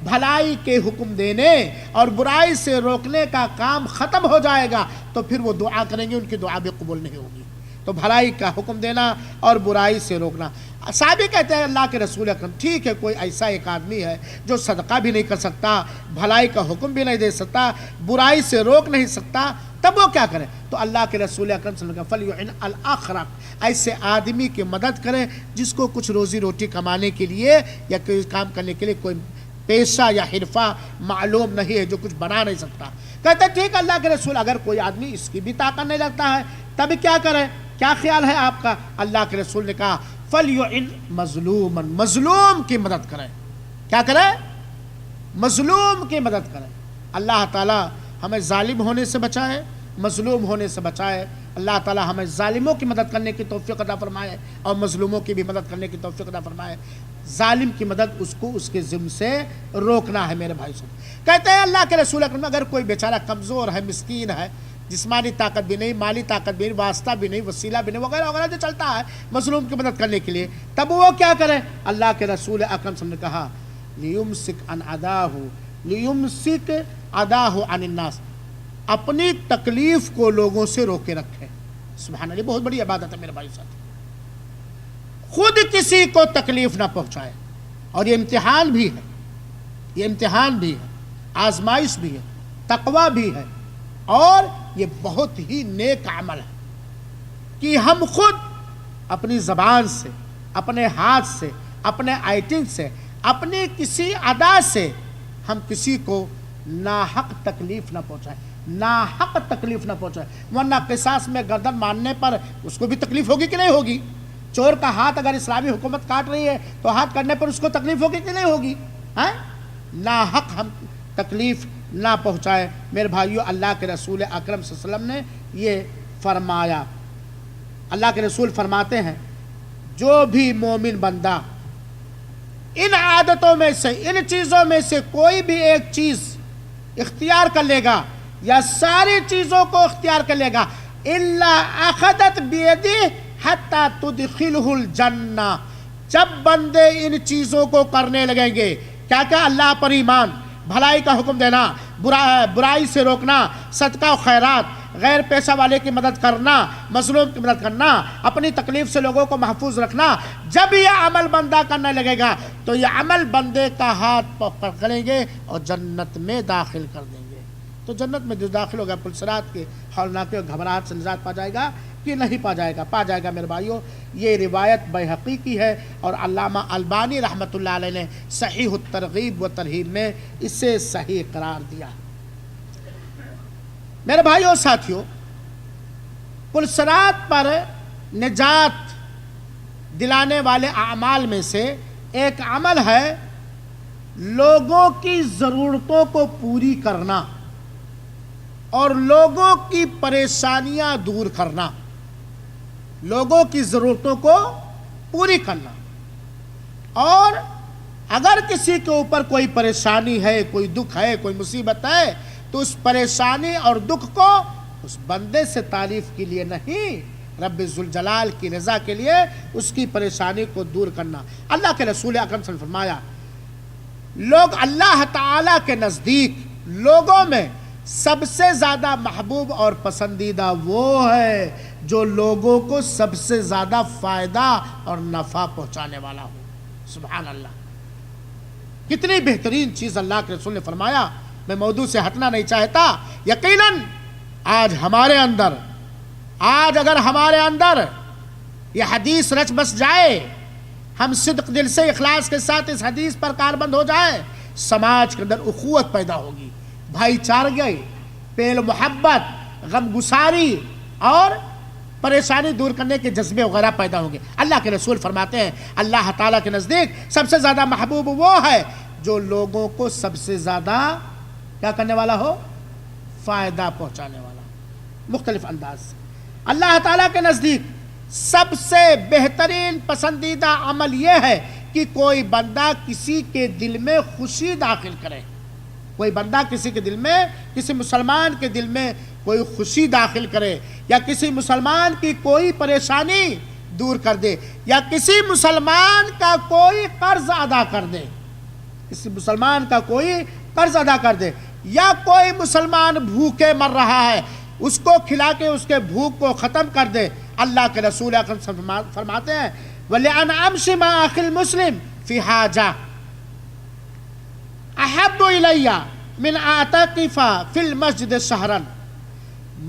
بھلائی کے حکم دینے اور برائی سے روکنے کا کام ختم ہو جائے گا تو پھر وہ دعا کریں گے، ان کی دعا بھی قبول نہیں ہوگی۔ تو بھلائی کا حکم دینا اور برائی سے روکنا۔ صحابی کہتے ہیں اللہ کے رسول اکرم ٹھیک ہے کوئی ایسا ایک آدمی ہے جو صدقہ بھی نہیں کر سکتا، بھلائی کا حکم بھی نہیں دے سکتا، برائی سے روک نہیں سکتا، تب وہ کیا کرے؟ تو اللہ کے رسول اکرم صلی اللہ علیہ وسلم فَلْيُعِنْ الْآخَرَ، ایسے آدمی کی مدد کریں جس کو کچھ روزی روٹی کمانے کے لیے یا کوئی کام کرنے کے لیے کوئی پیشہ یا حرفہ معلوم نہیں ہے، جو کچھ بنا نہیں سکتا۔ کہتے ہیں ٹھیک اللہ کے رسول اگر کوئی آدمی اس کی بھی طاقت نہیں رکھتا ہے تب کیا کرے؟ کیا خیال ہے آپ کا؟ اللہ کے رسول نے کہا فَلْيُعِنْ مَظْلُومًا، مظلوم کی مدد کریں۔ کیا کریں؟ مظلوم کی مدد کریں۔ اللہ تعالیٰ ہمیں ظالم ہونے سے بچائے، مظلوم ہونے سے بچائے۔ اللہ تعالیٰ ہمیں ظالموں کی مدد کرنے کی توفیق عطا فرمائے اور مظلوموں کی بھی مدد کرنے کی توفیق عطا فرمائے۔ ظالم کی مدد اس کو اس کے ذمہ سے روکنا ہے۔ میرے بھائی سن، کہتے ہیں اللہ کے رسول اکرم اگر کوئی بیچارہ کمزور ہے، مسکین ہے، جسمانی طاقت بھی نہیں، مالی طاقت بھی نہیں، واسطہ بھی نہیں، وسیلہ بھی نہیں، وغیرہ وغیرہ جو چلتا ہے مظلوم کی مدد کرنے کے لیے، تب وہ کیا کرے؟ اللہ کے رسول اکرم صلی اللہ علیہ وسلم نے کہا لیمسک عداہ عن الناس، اپنی تکلیف کو لوگوں سے روکے رکھے۔ سبحان اللہ، بہت بڑی عبادت ہے میرے بھائی ساتھ، خود کسی کو تکلیف نہ پہنچائے۔ اور یہ امتحان بھی ہے، یہ امتحان بھی ہے، آزمائش بھی ہے، تقویٰ بھی ہے، اور یہ بہت ہی نیک عمل ہے کہ ہم خود اپنی زبان سے، اپنے ہاتھ سے، اپنے ایٹنگ سے، اپنی کسی ادا سے ہم کسی کو ناحق تکلیف نہ پہنچائیں، ناحق تکلیف نہ پہنچائیں، ورنہ قصاص میں گردن مارنے پر اس کو بھی تکلیف ہوگی کہ نہیں ہوگی؟ چور کا ہاتھ اگر اسلامی حکومت کاٹ رہی ہے تو ہاتھ کرنے پر اس کو تکلیف ہوگی کہ نہیں ہوگی؟ ناحق ہم تکلیف نہ پہنچائے۔ میرے بھائیو اللہ کے رسول اکرم صلی اللہ علیہ وسلم نے یہ فرمایا۔ اللہ کے رسول فرماتے ہیں جو بھی مومن بندہ ان عادتوں میں سے، ان چیزوں میں سے کوئی بھی ایک چیز اختیار کر لے گا یا ساری چیزوں کو اختیار کر لے گا، الا اخذت بیدہ حتی تدخلہ الجنہ، جب بندے ان چیزوں کو کرنے لگیں گے، کیا کیا؟ اللہ پر ایمان، بھلائی کا حکم دینا، برائی سے روکنا، صدقہ و خیرات، غیر پیشہ والے کی مدد کرنا، مظلوم کی مدد کرنا، اپنی تکلیف سے لوگوں کو محفوظ رکھنا، جب یہ عمل بندہ کرنے لگے گا تو یہ عمل بندے کا ہاتھ پکڑیں گے اور جنت میں داخل کر دیں گے۔ تو جنت میں جو داخل ہوگا پلسرات کے ہولناکے اور گھبراہٹ سے نجات پا جائے گا کہ نہیں پا جائے گا؟ پا جائے گا میرے بھائیوں۔ یہ روایت بیہقی کی ہے اور علامہ البانی رحمۃ اللہ علیہ نے صحیح الترغیب و ترہیب میں اسے صحیح قرار دیا۔ میرے بھائیوں ساتھیوں، پلسرات پر نجات دلانے والے اعمال میں سے ایک عمل ہے لوگوں کی ضرورتوں کو پوری کرنا اور لوگوں کی پریشانیاں دور کرنا، لوگوں کی ضرورتوں کو پوری کرنا۔ اور اگر کسی کے اوپر کوئی پریشانی ہے، کوئی دکھ ہے، کوئی مصیبت ہے تو اس پریشانی اور دکھ کو اس بندے سے تعریف کے لیے نہیں، رب ذوالجلال کی رضا کے لیے اس کی پریشانی کو دور کرنا۔ اللہ کے رسول اکرم صلی اللہ علیہ وسلم فرمایا لوگ اللہ تعالیٰ کے نزدیک لوگوں میں سب سے زیادہ محبوب اور پسندیدہ وہ ہے جو لوگوں کو سب سے زیادہ فائدہ اور نفع پہنچانے والا ہو۔ سبحان اللہ، کتنی بہترین چیز اللہ کے رسول نے فرمایا۔ میں موضوع سے ہٹنا نہیں چاہتا۔ یقیناً آج ہمارے اندر آج اگر ہمارے اندر یہ حدیث رچ بس جائے، ہم صدق دل سے اخلاص کے ساتھ اس حدیث پر کاربند ہو جائے، سماج کے اندر اخوت پیدا ہوگی، بھائی چارگی، پیل محبت، غم گساری اور پریشانی دور کرنے کے جذبے وغیرہ پیدا ہوں گے۔ اللہ کے رسول فرماتے ہیں اللہ تعالیٰ کے نزدیک سب سے زیادہ محبوب وہ ہے جو لوگوں کو سب سے زیادہ کیا کرنے والا ہو، فائدہ پہنچانے والا، مختلف انداز سے۔ اللہ تعالیٰ کے نزدیک سب سے بہترین پسندیدہ عمل یہ ہے کہ کوئی بندہ کسی کے دل میں خوشی داخل کرے، کوئی بندہ کسی کے دل میں، کسی مسلمان کے دل میں کوئی خوشی داخل کرے، یا کسی مسلمان کی کوئی پریشانی دور کر دے، یا کسی مسلمان کا کوئی قرض ادا کر دے، کسی مسلمان کا کوئی قرض ادا کر دے، یا کوئی مسلمان بھوکے مر رہا ہے اس کو کھلا کے اس کے بھوک کو ختم کر دے۔ اللہ کے رسول اکرم فرماتے ہیں وَلِأَنْ أَمْشِ مَعَ أَخِي الْمُسْلِمِ فِي حَاجَةٍ أَحَبُّ إِلَيَّ مِنْ أَعْتَكِفَ فِي الْمَسْجِدِ شَهْرًا۔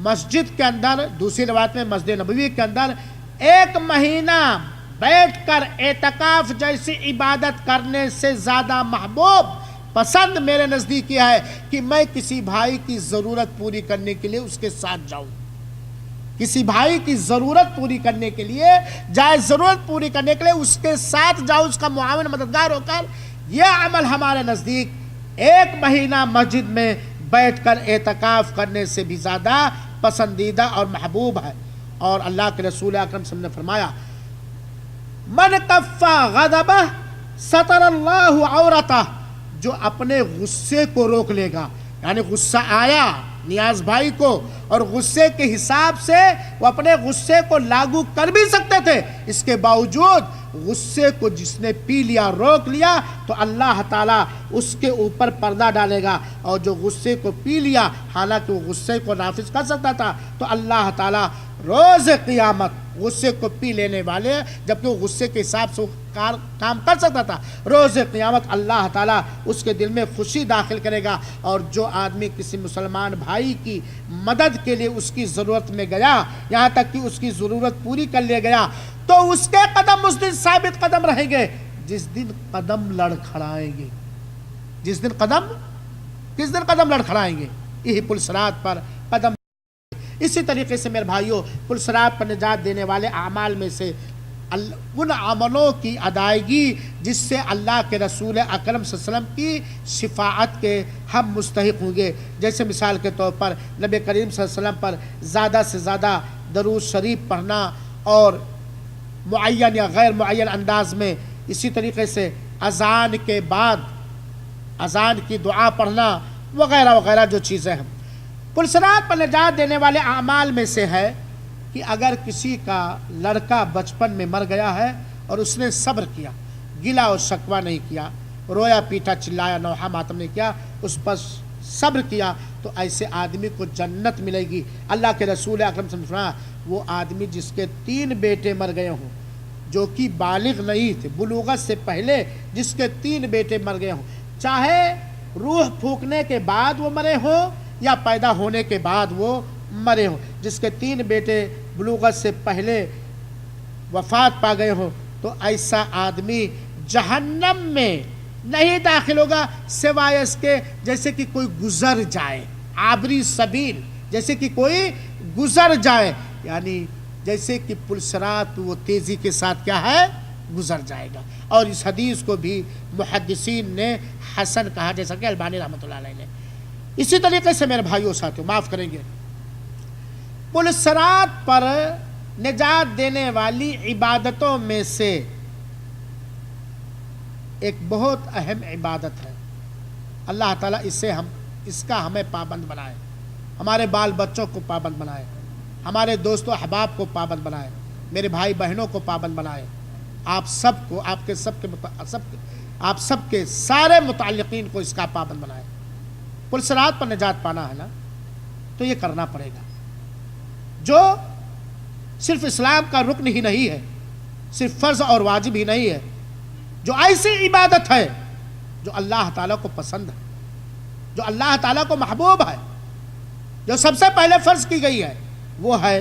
مسجد کے اندر، دوسری روایت میں مسجد نبوی کے اندر ایک مہینہ بیٹھ کر اعتکاف جیسی عبادت کرنے سے زیادہ محبوب، پسند میرے نزدیک یہ ہے کہ میں کسی بھائی کی ضرورت پوری کرنے کے لیے اس کے ساتھ جاؤں، کسی بھائی کی ضرورت پوری کرنے کے لیے، جائز ضرورت پوری کرنے کے لیے اس کے ساتھ جاؤں، اس کا معاون مددگار ہو کر۔ یہ عمل ہمارے نزدیک ایک مہینہ مسجد میں بیٹھ کر اعتکاف کرنے سے بھی زیادہ پسندیدہ اور محبوب ہے۔ اور اللہ کے رسول اکرم صلی اللہ علیہ وسلم نے فرمایا من کفا غضبہ ستر اللہ عورتہ، جو اپنے غصے کو روک لے گا، یعنی غصہ آیا نیاز بھائی کو اور غصے کے حساب سے وہ اپنے غصے کو لاگو کر بھی سکتے تھے، اس کے باوجود غصے کو جس نے پی لیا، روک لیا، تو اللہ تعالیٰ اس کے اوپر پردہ ڈالے گا، اور جو غصے کو پی لیا حالانکہ وہ غصے کو نافذ کر سکتا تھا، تو اللہ تعالیٰ روز قیامت غصے کو پی لینے والے، جبکہ وہ غصے کے حساب سے کام کر سکتا تھا، روز قیامت اللہ تعالیٰ اس کے دل میں خوشی داخل کرے گا۔ اور جو آدمی کسی مسلمان بھائی کی مدد کے لیے اس کی ضرورت میں گیا، یہاں تک کہ اس کی ضرورت پوری کر لے گیا، تو اس کے قدم اس دن ثابت قدم رہیں گے جس دن قدم لڑکھڑائیں گے، جس دن قدم، کس دن قدم لڑکھڑائیں گے؟ یہی پل صراط پر قدم۔ اسی طریقے سے میرے بھائیوں، پل صراط پر نجات دینے والے اعمال میں سے ان عملوں کی ادائیگی جس سے اللہ کے رسول اکرم صلی اللہ علیہ وسلم کی شفاعت کے ہم مستحق ہوں گے، جیسے مثال کے طور پر نبی کریم صلی اللہ علیہ وسلم پر زیادہ سے زیادہ درود شریف پڑھنا، اور معین یا غیر معین انداز میں، اسی طریقے سے اذان کے بعد اذان کی دعا پڑھنا وغیرہ وغیرہ جو چیزیں ہیں۔ پل صراط پر نجات دینے والے اعمال میں سے ہے کہ اگر کسی کا لڑکا بچپن میں مر گیا ہے اور اس نے صبر کیا، گلا اور شکوہ نہیں کیا، رویا پیٹا چلایا نوحہ ماتم نہیں کیا، اس پر صبر کیا، تو ایسے آدمی کو جنت ملے گی۔ اللہ کے رسول اکرم صلی اللہ علیہ وسلم، وہ آدمی جس کے 3 بیٹے مر گئے ہوں، جو کہ بالغ نہیں تھے، بلوغت سے پہلے جس کے 3 بیٹے مر گئے ہوں، چاہے روح پھونکنے کے بعد وہ مرے ہوں یا پیدا ہونے کے بعد وہ مرے ہوں، جس کے 3 بیٹے بلوغت سے پہلے وفات پا گئے ہوں، تو ایسا آدمی جہنم میں نہیں داخل ہوگا سوائے اس کے جیسے کہ کوئی گزر جائے، عابری سبیل، جیسے کہ کوئی گزر جائے، یعنی جیسے کہ پل صراط وہ تیزی کے ساتھ کیا ہے، گزر جائے گا۔ اور اس حدیث کو بھی محدثین نے حسن کہا، جیسا کہ البانی رحمۃ اللہ علیہ نے۔ اسی طریقے سے میرے بھائیوں ساتھیوں معاف کریں گے، پل صراط پر نجات دینے والی عبادتوں میں سے ایک بہت اہم عبادت ہے، اللہ تعالیٰ اس کا ہمیں پابند بنائے، ہمارے بال بچوں کو پابند بنائے، ہمارے دوست و احباب کو پابند بنائے، میرے بھائی بہنوں کو پابند بنائے، آپ سب کو، آپ سب کے سارے متعلقین کو اس کا پابند بنائے۔ پل صراط پر نجات پانا ہے نا، تو یہ کرنا پڑے گا، جو صرف اسلام کا رکن ہی نہیں ہے، صرف فرض اور واجب ہی نہیں ہے، جو ایسی عبادت ہے جو اللہ تعالیٰ کو پسند ہے، جو اللہ تعالیٰ کو محبوب ہے، جو سب سے پہلے فرض کی گئی ہے، وہ ہے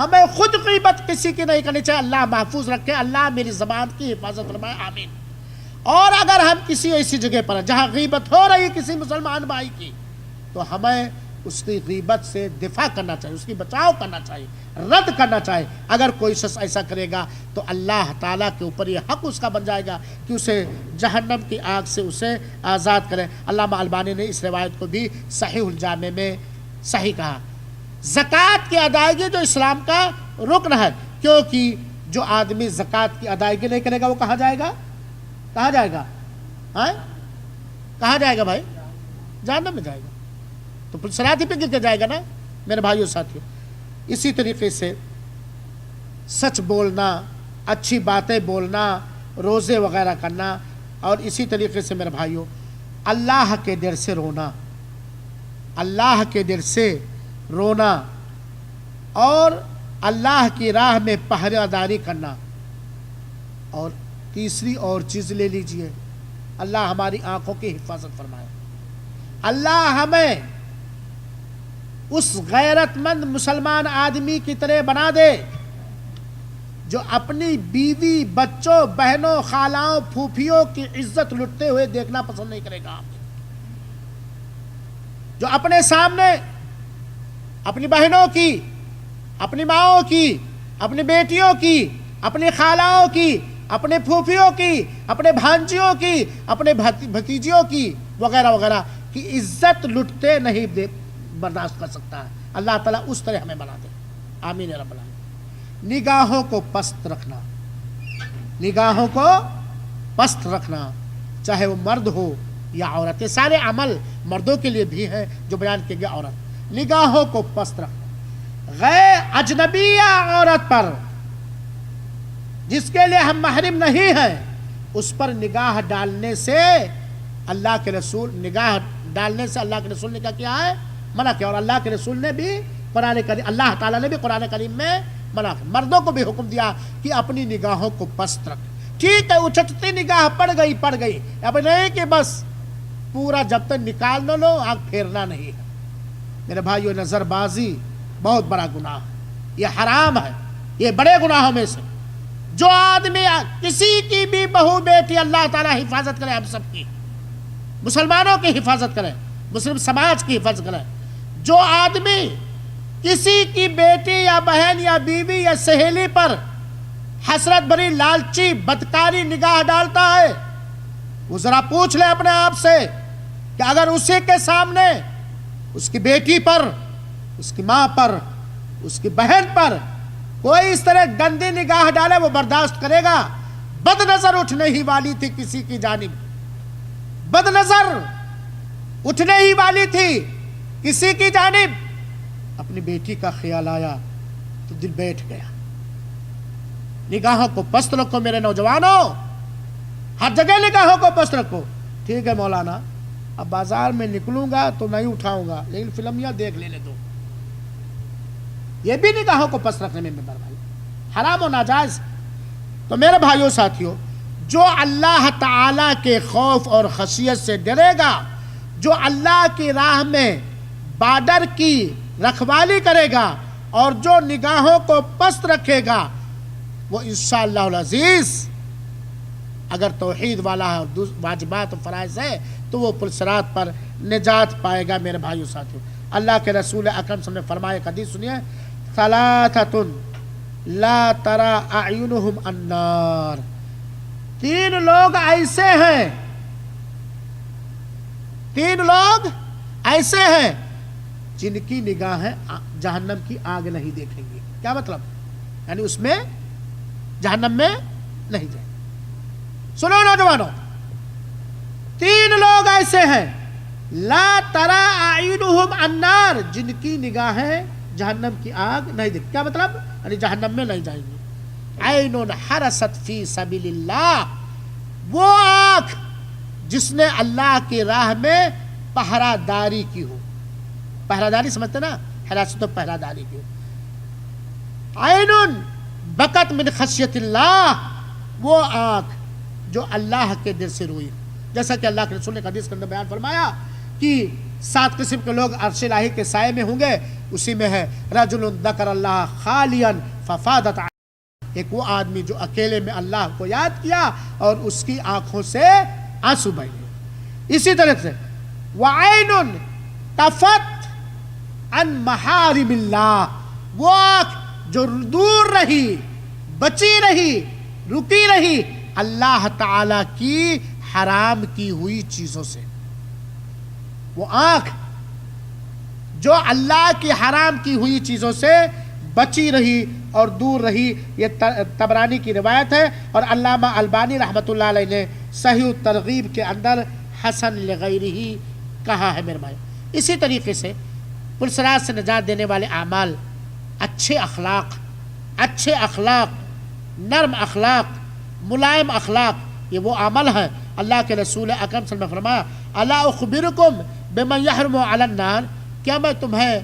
ہمیں خود غیبت کسی کی نہیں کرنی چاہیے. اللہ محفوظ رکھے, اللہ میری زبان کی حفاظت فرمائے, آمین. اور اگر ہم کسی ایسی جگہ پر ہیں جہاں غیبت ہو رہی کسی مسلمان بھائی کی, تو ہمیں اس کی غیبت سے دفاع کرنا چاہیے, اس کی بچاؤ کرنا چاہیے, رد کرنا چاہیے. اگر کوئی شخص ایسا کرے گا تو اللہ تعالیٰ کے اوپر یہ حق اس کا بن جائے گا کہ اسے جہنم کی آگ سے اسے آزاد کرے. علامہ البانی نے اس روایت کو بھی صحیح الجامع میں صحیح کہا. زکوٰۃ کی ادائیگی جو اسلام کا رکن ہے, کیونکہ جو آدمی زکوٰۃ کی ادائیگی نہیں کرے گا وہ کہاں جائے گا؟ کہاں جائے گا؟ کہاں جائے گا بھائی؟ جہنم میں جائے گا. تو پھر صراط ہی پہ گر کے جائے گا نا میرے بھائیو ساتھیو. اسی طریقے سے سچ بولنا, اچھی باتیں بولنا, روزے وغیرہ کرنا, اور اسی طریقے سے میرے بھائیو اللہ کے ڈر سے رونا, اللہ کے ڈر سے رونا, اور اللہ کی راہ میں پہرہ داری کرنا. اور تیسری اور چیز لے لیجئے, اللہ ہماری آنکھوں کی حفاظت فرمائے. اللہ ہمیں اس غیرت مند مسلمان آدمی کی طرح بنا دے جو اپنی بیوی, بچوں, بہنوں, خالاؤں, پھوپھیوں کی عزت لٹتے ہوئے دیکھنا پسند نہیں کرے گا. جو اپنے سامنے اپنی بہنوں کی, اپنی ماؤں کی, اپنی بیٹیوں کی, اپنی خالاؤں کی, اپنے پھوپھیوں کی, اپنے بھانجیوں کی, اپنے بھتیجیوں کی وغیرہ وغیرہ کی عزت لٹتے نہیں برداشت کر سکتا ہے. اللہ تعالیٰ اس طرح ہمیں بنا دے, آمین یا رب العالمین. نگاہوں کو پست رکھنا, نگاہوں کو پست رکھنا, چاہے وہ مرد ہو یا عورت. یہ سارے عمل مردوں کے لیے بھی ہیں جو بیان کیے گئے. عورت نگاہوں کو پست رکھنا, غیر اجنبیہ عورت پر جس کے لیے ہم محرم نہیں ہیں اس پر نگاہ ڈالنے سے اللہ کے رسول اللہ کے رسول نے کیا کیا ہے؟ منع کیا. اور اللہ کے رسول نے بھی قرآن کریم, اللہ تعالیٰ نے بھی قرآن کریم میں منع کیا. مردوں کو بھی حکم دیا کہ اپنی نگاہوں کو پست رکھ. ٹھیک ہے, اچھتی نگاہ پڑ گئی, اب نہیں کہ بس پورا جب تک نکال نہ لو آنکھ پھیرنا نہیں ہے. میرے بھائیو, نظر بازی بہت بڑا گناہ ہے, یہ حرام ہے, یہ بڑے گناہوں میں سے. جو آدمی کسی کی بھی بہو بیٹی, اللہ تعالیٰ حفاظت کرے ہم سب کی, مسلمانوں کی حفاظت کرے, مسلم سماج کی حفاظت کرے. جو آدمی کسی کی بیٹی یا بہن یا بیوی یا سہیلی پر حسرت بھری لالچی بدکاری نگاہ ڈالتا ہے, وہ ذرا پوچھ لے اپنے آپ سے کہ اگر اسی کے سامنے اس کی بیٹی پر, اس کی ماں پر, اس کی بہن پر کوئی اس طرح گندی نگاہ ڈالے وہ برداشت کرے گا؟ بد نظر اٹھنے ہی والی تھی کسی کی جانب, بد نظر اٹھنے ہی والی تھی کسی کی جانب, اپنی بیٹی کا خیال آیا تو دل بیٹھ گیا. نگاہوں کو پست رکھو میرے نوجوانوں, ہر جگہ نگاہوں کو پست رکھو. ٹھیک ہے مولانا, اب بازار میں نکلوں گا تو نہیں اٹھاؤں گا, لیکن فلمیاں دیکھ لینے دو. یہ بھی نگاہوں کو پست رکھنے میں بھائی حرام و ناجائز. تو میرے بھائیوں ساتھیوں, جو اللہ تعالیٰ کے خوف اور خشیت سے ڈرے گا, جو اللہ کی راہ میں بارڈر کی رکھوالی کرے گا, اور جو نگاہوں کو پست رکھے گا, وہ انشاءاللہ العزیز اگر توحید والا ہے, واجبات و فرائض ہے, تو وہ پرصراط پر نجات پائے گا. میرے بھائیوں ساتھیوں, اللہ کے رسول اکرم صلی اللہ علیہ وسلم نے فرمایا, حدیث سنیے, ثلاثۃ لا ترى اعینہم النار. 3 لوگ ایسے ہیں, 3 لوگ ایسے ہیں جن کی نگاہیں جہنم کی آگ نہیں دیکھیں گی. کیا مطلب؟ یعنی اس میں جہنم میں نہیں جائیں. سنو نوجوانوں, 3 لوگ ایسے ہیں لا ترى اعینہم النار, جن کی نگاہیں جہنم کی آگ نہیں دیکھیں. کیا مطلب؟ یعنی جہنم میں نہیں جائیں گے. عین حرست فی سبیل اللہ, وہ آنکھ جس نے اللہ کی راہ میں پہرہ داری کی ہو. پہرہ داری سمجھتے نا, حراست و پہرہ داری کی ہو. عین بکت من خشیت اللہ, وہ آنکھ جو اللہ کے ڈر سے روئی. جیسا کہ اللہ کے رسول نے حدیث کے اندر بیان فرمایا کہ 7 قسم کے لوگ عرش الہی کے سائے میں ہوں گے، اسی میں ہے رجل ذکر اللہ خالیا ففاضت عینہ، ایک وہ آدمی جو اکیلے میں اللہ کو یاد کیا اور اس کی آنکھوں سے آنسو بہے۔ اسی طرح سے وعین کفت عن محارم اللہ، وہ آنکھ جو دور رہی، بچی رہی، رکی رہی اللہ تعالی کی حرام کی ہوئی چیزوں سے، وہ آنکھ جو اللہ کی حرام کی ہوئی چیزوں سے بچی رہی اور دور رہی۔ یہ طبرانی کی روایت ہے، اور علامہ البانی رحمۃ اللہ علیہ نے صحیح الترغیب کے اندر حسن لغیرہ کہا ہے میرے بھائی۔ اسی طریقے سے پرسرات سے نجات دینے والے اعمال، اچھے اخلاق، نرم اخلاق، ملائم اخلاق، یہ وہ عمل ہے۔ اللہ کے رسول اکرم صلی اللہ علیہ وسلم نے فرمایا الا اخبرکم بمن یحرم علی النار، کیا میں تمہیں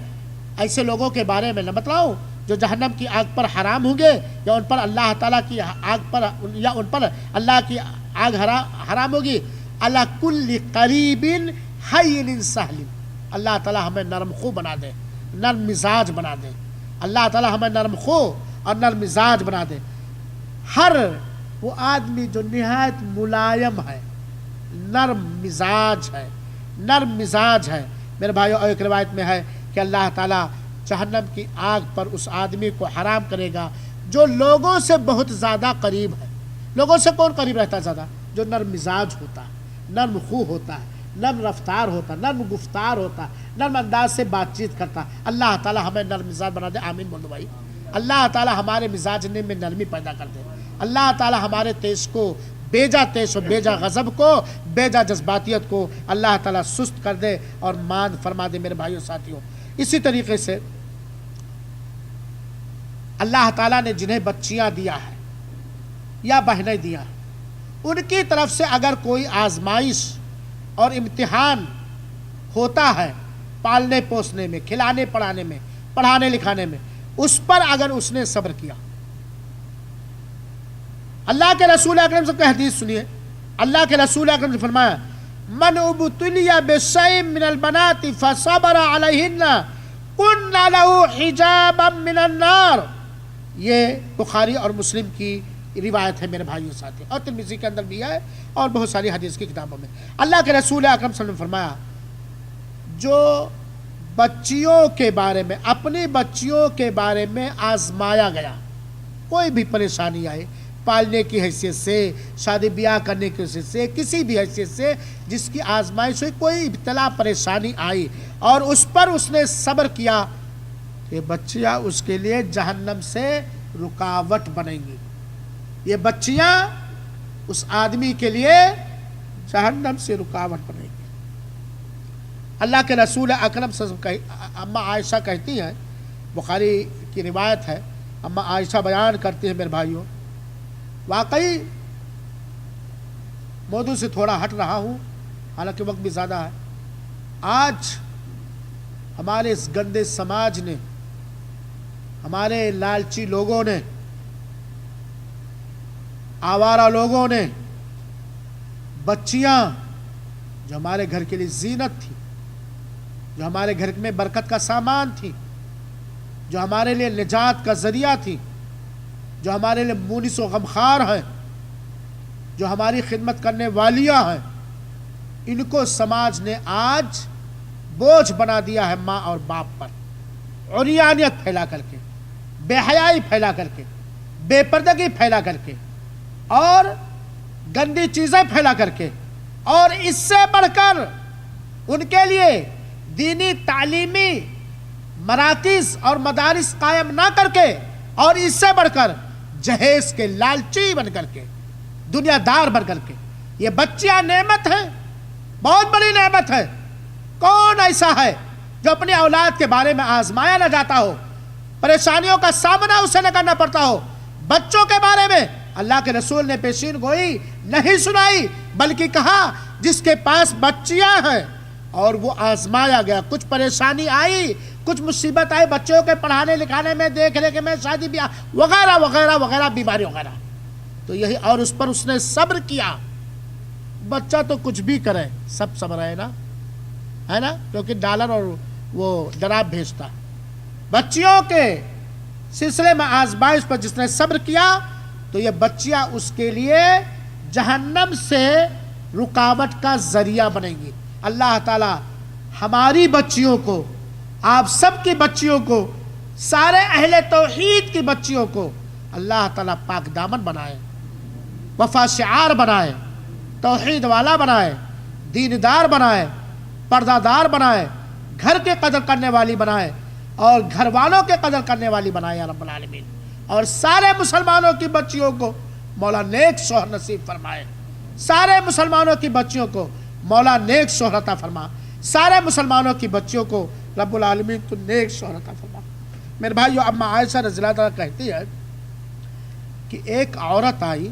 ایسے لوگوں کے بارے میں نہ بتلاؤں جو جہنم کی آگ پر حرام ہوں گے، یا ان پر اللہ تعالیٰ کی آگ پر، یا ان پر اللہ کی آگ حرام ہوگی۔ اللہ کل قریب حین سہل، اللہ تعالیٰ ہمیں نرم خو بنا دے، نرم مزاج بنا دے، اللہ تعالیٰ ہمیں نرم خو اور نرم مزاج بنا دے۔ ہر وہ آدمی جو نہایت ملائم ہے، نرم مزاج ہے میرے بھائیو، اور ایک روایت میں ہے کہ اللہ تعالیٰ جہنم کی آگ پر اس آدمی کو حرام کرے گا جو لوگوں سے بہت زیادہ قریب ہے۔ لوگوں سے کون قریب رہتا ہے زیادہ؟ جو نرم مزاج ہوتا ہے، نرم خو ہوتا ہے، نرم رفتار ہوتا ہے، نرم گفتار ہوتا ہے، نرم انداز سے بات چیت کرتا ہے۔ اللہ تعالیٰ ہمیں نرم مزاج بنا دے، آمین بولو بھائی۔ اللہ تعالیٰ ہمارے مزاج میں نرمی پیدا کر دے۔ اللہ تعالیٰ ہمارے تیش کو، بیجا تیش و بیجا غضب کو، بیجا جذباتیت کو اللہ تعالیٰ سست کر دے اور ماند فرما دے میرے بھائیوں ساتھیوں۔ اسی طریقے سے اللہ تعالیٰ نے جنہیں بچیاں دیا ہے یا بہنیں دیا ہے، ان کی طرف سے اگر کوئی آزمائش اور امتحان ہوتا ہے پالنے پوسنے میں، کھلانے پڑھانے میں، پڑھانے لکھانے میں، اس پر اگر اس نے صبر کیا، اللہ کے رسول اکرم سے کوئی حدیث سنیے، اللہ کے رسول اکرم سے فرمایا من ابتلی بشیء من البنات فصبر علیہن کن لہ حجابا من النار، یہ بخاری اور مسلم کی روایت ہے میرے بھائیوں ساتھی، اور ترمذی کے اندر بھی ہے اور بہت ساری حدیث کی کتابوں میں۔ اللہ کے رسول اکرم صلی اللہ علیہ وسلم نے فرمایا جو بچیوں کے بارے میں، اپنی بچیوں کے بارے میں آزمایا گیا، کوئی بھی پریشانی آئے پالنے کی حیثیت سے، شادی بیاہ کرنے کی حیثیت سے، کسی بھی حیثیت سے جس کی آزمائش ہوئی، کوئی ابتلا پریشانی آئی اور اس پر اس نے صبر کیا، یہ بچیاں اس کے لیے جہنم سے رکاوٹ بنیں گی۔ یہ بچیاں اس آدمی کے لیے جہنم سے رکاوٹ بنیں گی۔ اللہ کے رسول اکرم صلی اللہ علیہ وسلم، اماں عائشہ کہتی ہیں، بخاری کی روایت ہے، اماں عائشہ بیان کرتی ہیں میرے بھائیوں، واقعی موضوع سے تھوڑا ہٹ رہا ہوں حالانکہ وقت بھی زیادہ ہے۔ آج ہمارے اس گندے سماج نے، ہمارے لالچی لوگوں نے، آوارہ لوگوں نے بچیاں جو ہمارے گھر کے لیے زینت تھی، جو ہمارے گھر میں برکت کا سامان تھی، جو ہمارے لیے نجات کا ذریعہ تھی، جو ہمارے لیے مونس و غمخوار ہیں، جو ہماری خدمت کرنے والیاں ہیں، ان کو سماج نے آج بوجھ بنا دیا ہے ماں اور باپ پر، عریانیت پھیلا کر کے، بے حیائی پھیلا کر کے، بے پردگی پھیلا کر کے، اور گندی چیزیں پھیلا کر کے، اور اس سے بڑھ کر ان کے لیے دینی تعلیمی مراکز اور مدارس قائم نہ کر کے، اور اس سے بڑھ کر جہیز کے لالچی بن کر کے، دنیا دار بن کر کے، یہ بچیاں نعمت ہے، بہت بڑی نعمت ہے۔ کون ایسا ہے جو اپنی اولاد کے بارے میں آزمایا نہ جاتا ہو، پریشانیوں کا سامنا اسے نہ کرنا پڑتا ہو؟ بچوں کے بارے میں اللہ کے رسول نے پیشین گوئی نہیں سنائی، بلکہ کہا جس کے پاس بچیاں ہیں اور وہ آزمایا گیا، کچھ پریشانی آئی، کچھ مصیبت آئی بچوں کے پڑھانے لکھانے میں، دیکھنے کے میں، شادی بیاہ وغیرہ وغیرہ وغیرہ، بیماری وغیرہ، تو یہی، اور اس پر اس نے صبر کیا۔ بچہ تو کچھ بھی کرے، سب صبر ہے نا، ہے نا, کیونکہ ڈالر اور وہ ڈراب بھیجتا ہے. بچیوں کے سلسلے میں آزمائش پر جس نے صبر کیا تو یہ بچیاں اس کے لیے جہنم سے رکاوٹ کا ذریعہ بنیں گی. اللہ تعالی ہماری بچیوں کو, آپ سب کی بچیوں کو, سارے اہل توحید کی بچیوں کو اللہ تعالیٰ پاک دامن بنائے, وفا شعار بنائے, توحید والا بنائے, دیندار بنائے, پردہ دار بنائے, گھر کے قدر کرنے والی بنائے اور گھر والوں کے قدر کرنے والی بنائے یا رب العالمین. اور سارے مسلمانوں کی بچیوں کو مولا نیک شوہر نصیب فرمائے, سارے مسلمانوں کی بچیوں کو مولا نیک شوہر عطا فرما, سارے مسلمانوں کی بچیوں کو رب العالمین تو نیک شوہر عطا فرما. میرے بھائیو, اما عائشہ رضی اللہ تعالیٰ کہتی ہے کہ ایک عورت آئی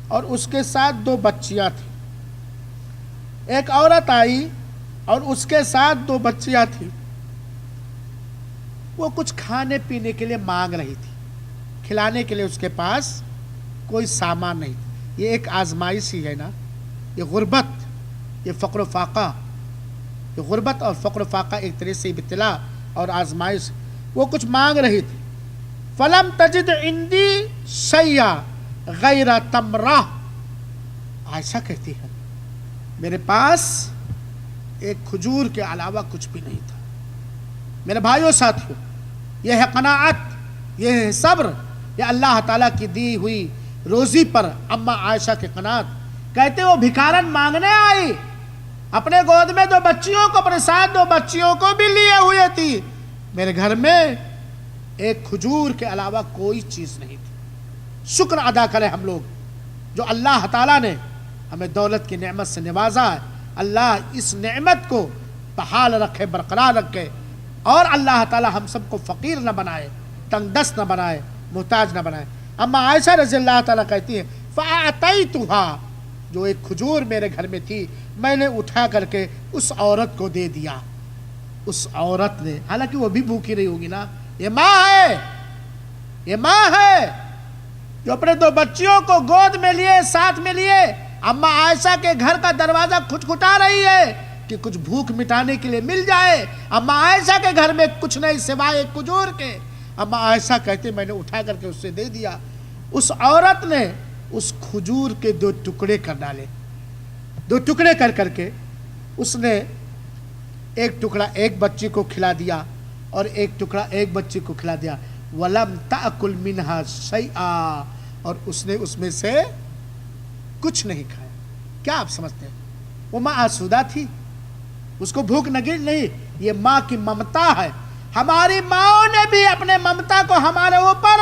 اور اس کے ساتھ 2 بچیاں تھیں. ایک عورت آئی اور اس کے ساتھ 2 بچیاں تھیں. وہ کچھ کھانے پینے کے لیے مانگ رہی تھی, کھلانے کے لیے اس کے پاس کوئی سامان نہیں تھا. یہ ایک آزمائش ہی ہے نا, یہ غربت, یہ فقر و فاقہ, یہ غربت اور فقر و فاقہ ایک طرح سے ابتلا اور آزمائش. وہ کچھ مانگ رہی تھی. فلم تجد عندی شیئا غیر تمرہ, عائشہ کہتی ہے میرے پاس ایک کھجور کے علاوہ کچھ بھی نہیں تھا. میرے بھائیوں ساتھیوں, یہ ہے قناعت, یہ ہے صبر, یہ اللہ تعالیٰ کی دی ہوئی روزی پر اما عائشہ کی قناعت. کہتے وہ بھکارن مانگنے آئی, اپنے گود میں 2 بچیوں کو, اپنے ساتھ 2 بچیوں کو بھی لیے ہوئے تھی. میرے گھر میں ایک کھجور کے علاوہ کوئی چیز نہیں تھی. شکر ادا کریں ہم لوگ جو اللہ تعالیٰ نے ہمیں دولت کی نعمت سے نوازا ہے. اللہ اس نعمت کو بحال رکھے, برقرار رکھے, اور اللہ تعالیٰ ہم سب کو فقیر نہ بنائے, تنگ دست نہ بنائے, محتاج نہ بنائے. اما عائشہ رضی اللہ تعالیٰ کہتی ہیں فَأَعْطَيْتُهَا, جو ایک کھجور میرے گھر میں تھی میں نے اٹھا کر کے اس عورت کو دے دیا. اس عورت نے, حالانکہ وہ بھی بھوکی رہی ہوگی نا, یہ ماں ہے, یہ ماں ہے جو اپنے 2 بچیوں کو گود میں لیے, ساتھ میں لیے اما عائشہ کے گھر کا دروازہ کھٹکھٹا رہی ہے کہ کچھ بھوک مٹانے کے لیے مل جائے. اما عائشہ کے گھر میں کچھ نہیں سوائے ایک کھجور کے. اما عائشہ کہتے میں نے اٹھا کر کے اسے دے دیا. اس عورت نے اس کھجور کے 2 ٹکڑے کر ڈالے. 2 ٹکڑے کر کے اس نے ایک ٹکڑا ایک بچی کو کھلا دیا اور ایک ٹکڑا ایک بچی کو کھلا دیا. وَلَمْ تَأْكُلْ مِنْهَا شَيْئًا, اور اس نے اس میں سے کچھ نہیں کھایا. کیا آپ سمجھتے ہیں؟ وہ ماں آسودہ تھی, اس کو بھوک نگیر نہیں. یہ ماں کی ممتا ہے. ہماری ماں نے بھی اپنے ممتا کو ہمارے اوپر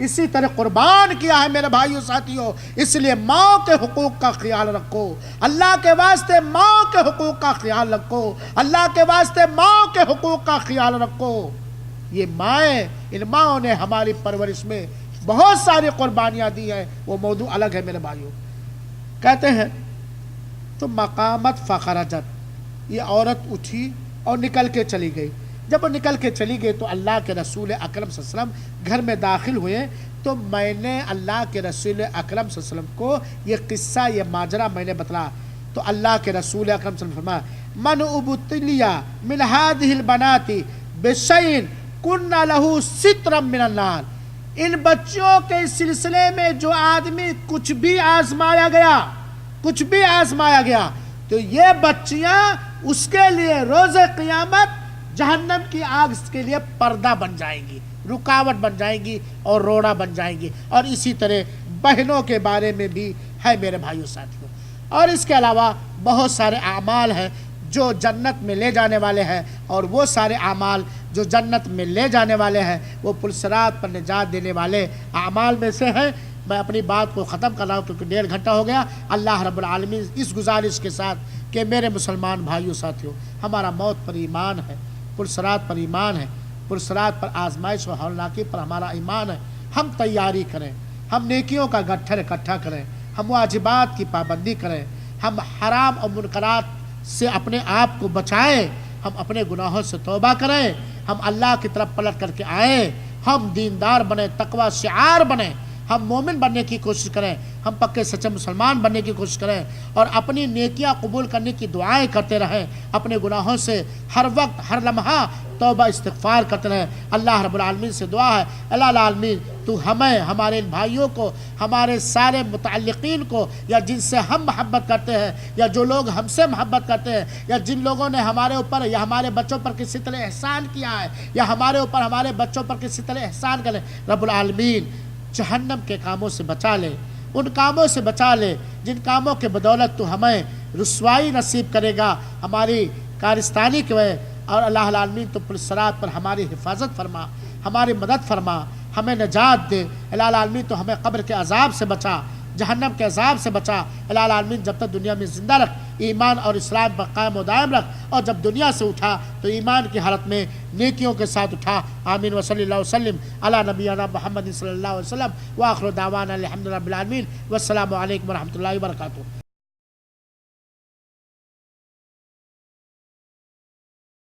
اسی طرح قربان کیا ہے میرے بھائیو ساتھیو. اس لیے ماں کے حقوق کا خیال رکھو, اللہ کے واسطے ماں کے حقوق کا خیال رکھو, اللہ کے واسطے ماں کے حقوق کا خیال رکھو. یہ مائیں, ان ماں نے ہماری پرورش میں بہت ساری قربانیاں دی ہیں, وہ موضوع الگ ہے میرے بھائیو. کہتے ہیں تو مقامت فخرجت, یہ عورت اٹھی اور نکل کے چلی گئی. جب وہ نکل کے چلی گئی تو اللہ کے رسول اکرم صلی اللہ علیہ وسلم گھر میں داخل ہوئے. تو میں نے اللہ کے رسول اکرم صلی اللہ علیہ وسلم کو یہ قصہ, یہ ماجرا میں نے بتلا. تو اللہ کے رسول اکرم صلی اللہ علیہ وسلم فرمایا من ابتلیا من هذه البنات بشیء کن له سترا من النار, ان بچوں کے سلسلے میں جو آدمی کچھ بھی آزمایا گیا, کچھ بھی آزمایا گیا, تو یہ بچیاں اس کے لیے روز قیامت جہنم کی آگ کے لیے پردہ بن جائیں گی, رکاوٹ بن جائیں گی اور روڑا بن جائیں گی. اور اسی طرح بہنوں کے بارے میں بھی ہے میرے بھائیوں ساتھیوں. اور اس کے علاوہ بہت سارے اعمال ہیں جو جنت میں لے جانے والے ہیں, اور وہ سارے اعمال جو جنت میں لے جانے والے ہیں وہ پلسرات پر نجات دینے والے اعمال میں سے ہیں. میں اپنی بات کو ختم کر رہا ہوں کیونکہ 1.5 گھنٹہ ہو گیا. اللہ رب العالمین اس گزارش کے ساتھ کہ میرے مسلمان بھائیوں ساتھیوں, ہمارا موت پر ایمان ہے, پلسرات پر ایمان ہے, پلسرات پر آزمائش و ہولناکی پر ہمارا ایمان ہے. ہم تیاری کریں, ہم نیکیوں کا گٹھر اکٹھا کریں, ہم واجبات کی پابندی کریں, ہم حرام اور منکرات سے اپنے آپ کو بچائیں, ہم اپنے گناہوں سے توبہ کریں, ہم اللہ کی طرف پلٹ کر کے آئیں, ہم دیندار بنیں, تقوی شعار بنیں, ہم مومن بننے کی کوشش کریں، ہم پکے سچے مسلمان بننے کی کوشش کریں اور اپنی نیکیاں قبول کرنے کی دعائیں کرتے رہیں، اپنے گناہوں سے ہر وقت ہر لمحہ توبہ استغفار کرتے رہیں۔ اللہ رب العالمین سے دعا ہے، اللہ العالمین تو ہمیں، ہمارے ان بھائیوں کو، ہمارے سارے متعلقین کو، یا جن سے ہم محبت کرتے ہیں یا جو لوگ ہم سے محبت کرتے ہیں یا جن لوگوں نے ہمارے اوپر یا ہمارے بچوں پر کسی طرح احسان کیا ہے یا ہمارے اوپر ہمارے بچوں پر کسی طرح احسان کریں، رب العالمین جہنم کے کاموں سے بچا لے، ان کاموں سے بچا لے جن کاموں کے بدولت تو ہمیں رسوائی نصیب کرے گا ہماری کارستانی کے وجہ، اور اللہ العالمین تو پل صراط پر ہماری حفاظت فرما، ہماری مدد فرما، ہمیں نجات دے، اللہ العالمین تو ہمیں قبر کے عذاب سے بچا، جہنم کے عذاب سے بچا، اللہ العالمین جب تک دنیا میں زندہ رکھ، ایمان اور اسلام پر قائم و دائم رکھ، اور جب دنیا سے اٹھا تو ایمان کی حالت میں نیکیوں کے ساتھ اٹھا۔ آمین وصلی اللہ وسلم علی نبینا محمد صلی اللہ علیہ وسلم، وآخر دعوانا الحمد للہ رب العالمین، والسلام علیکم ورحمۃ اللہ وبرکاتہ۔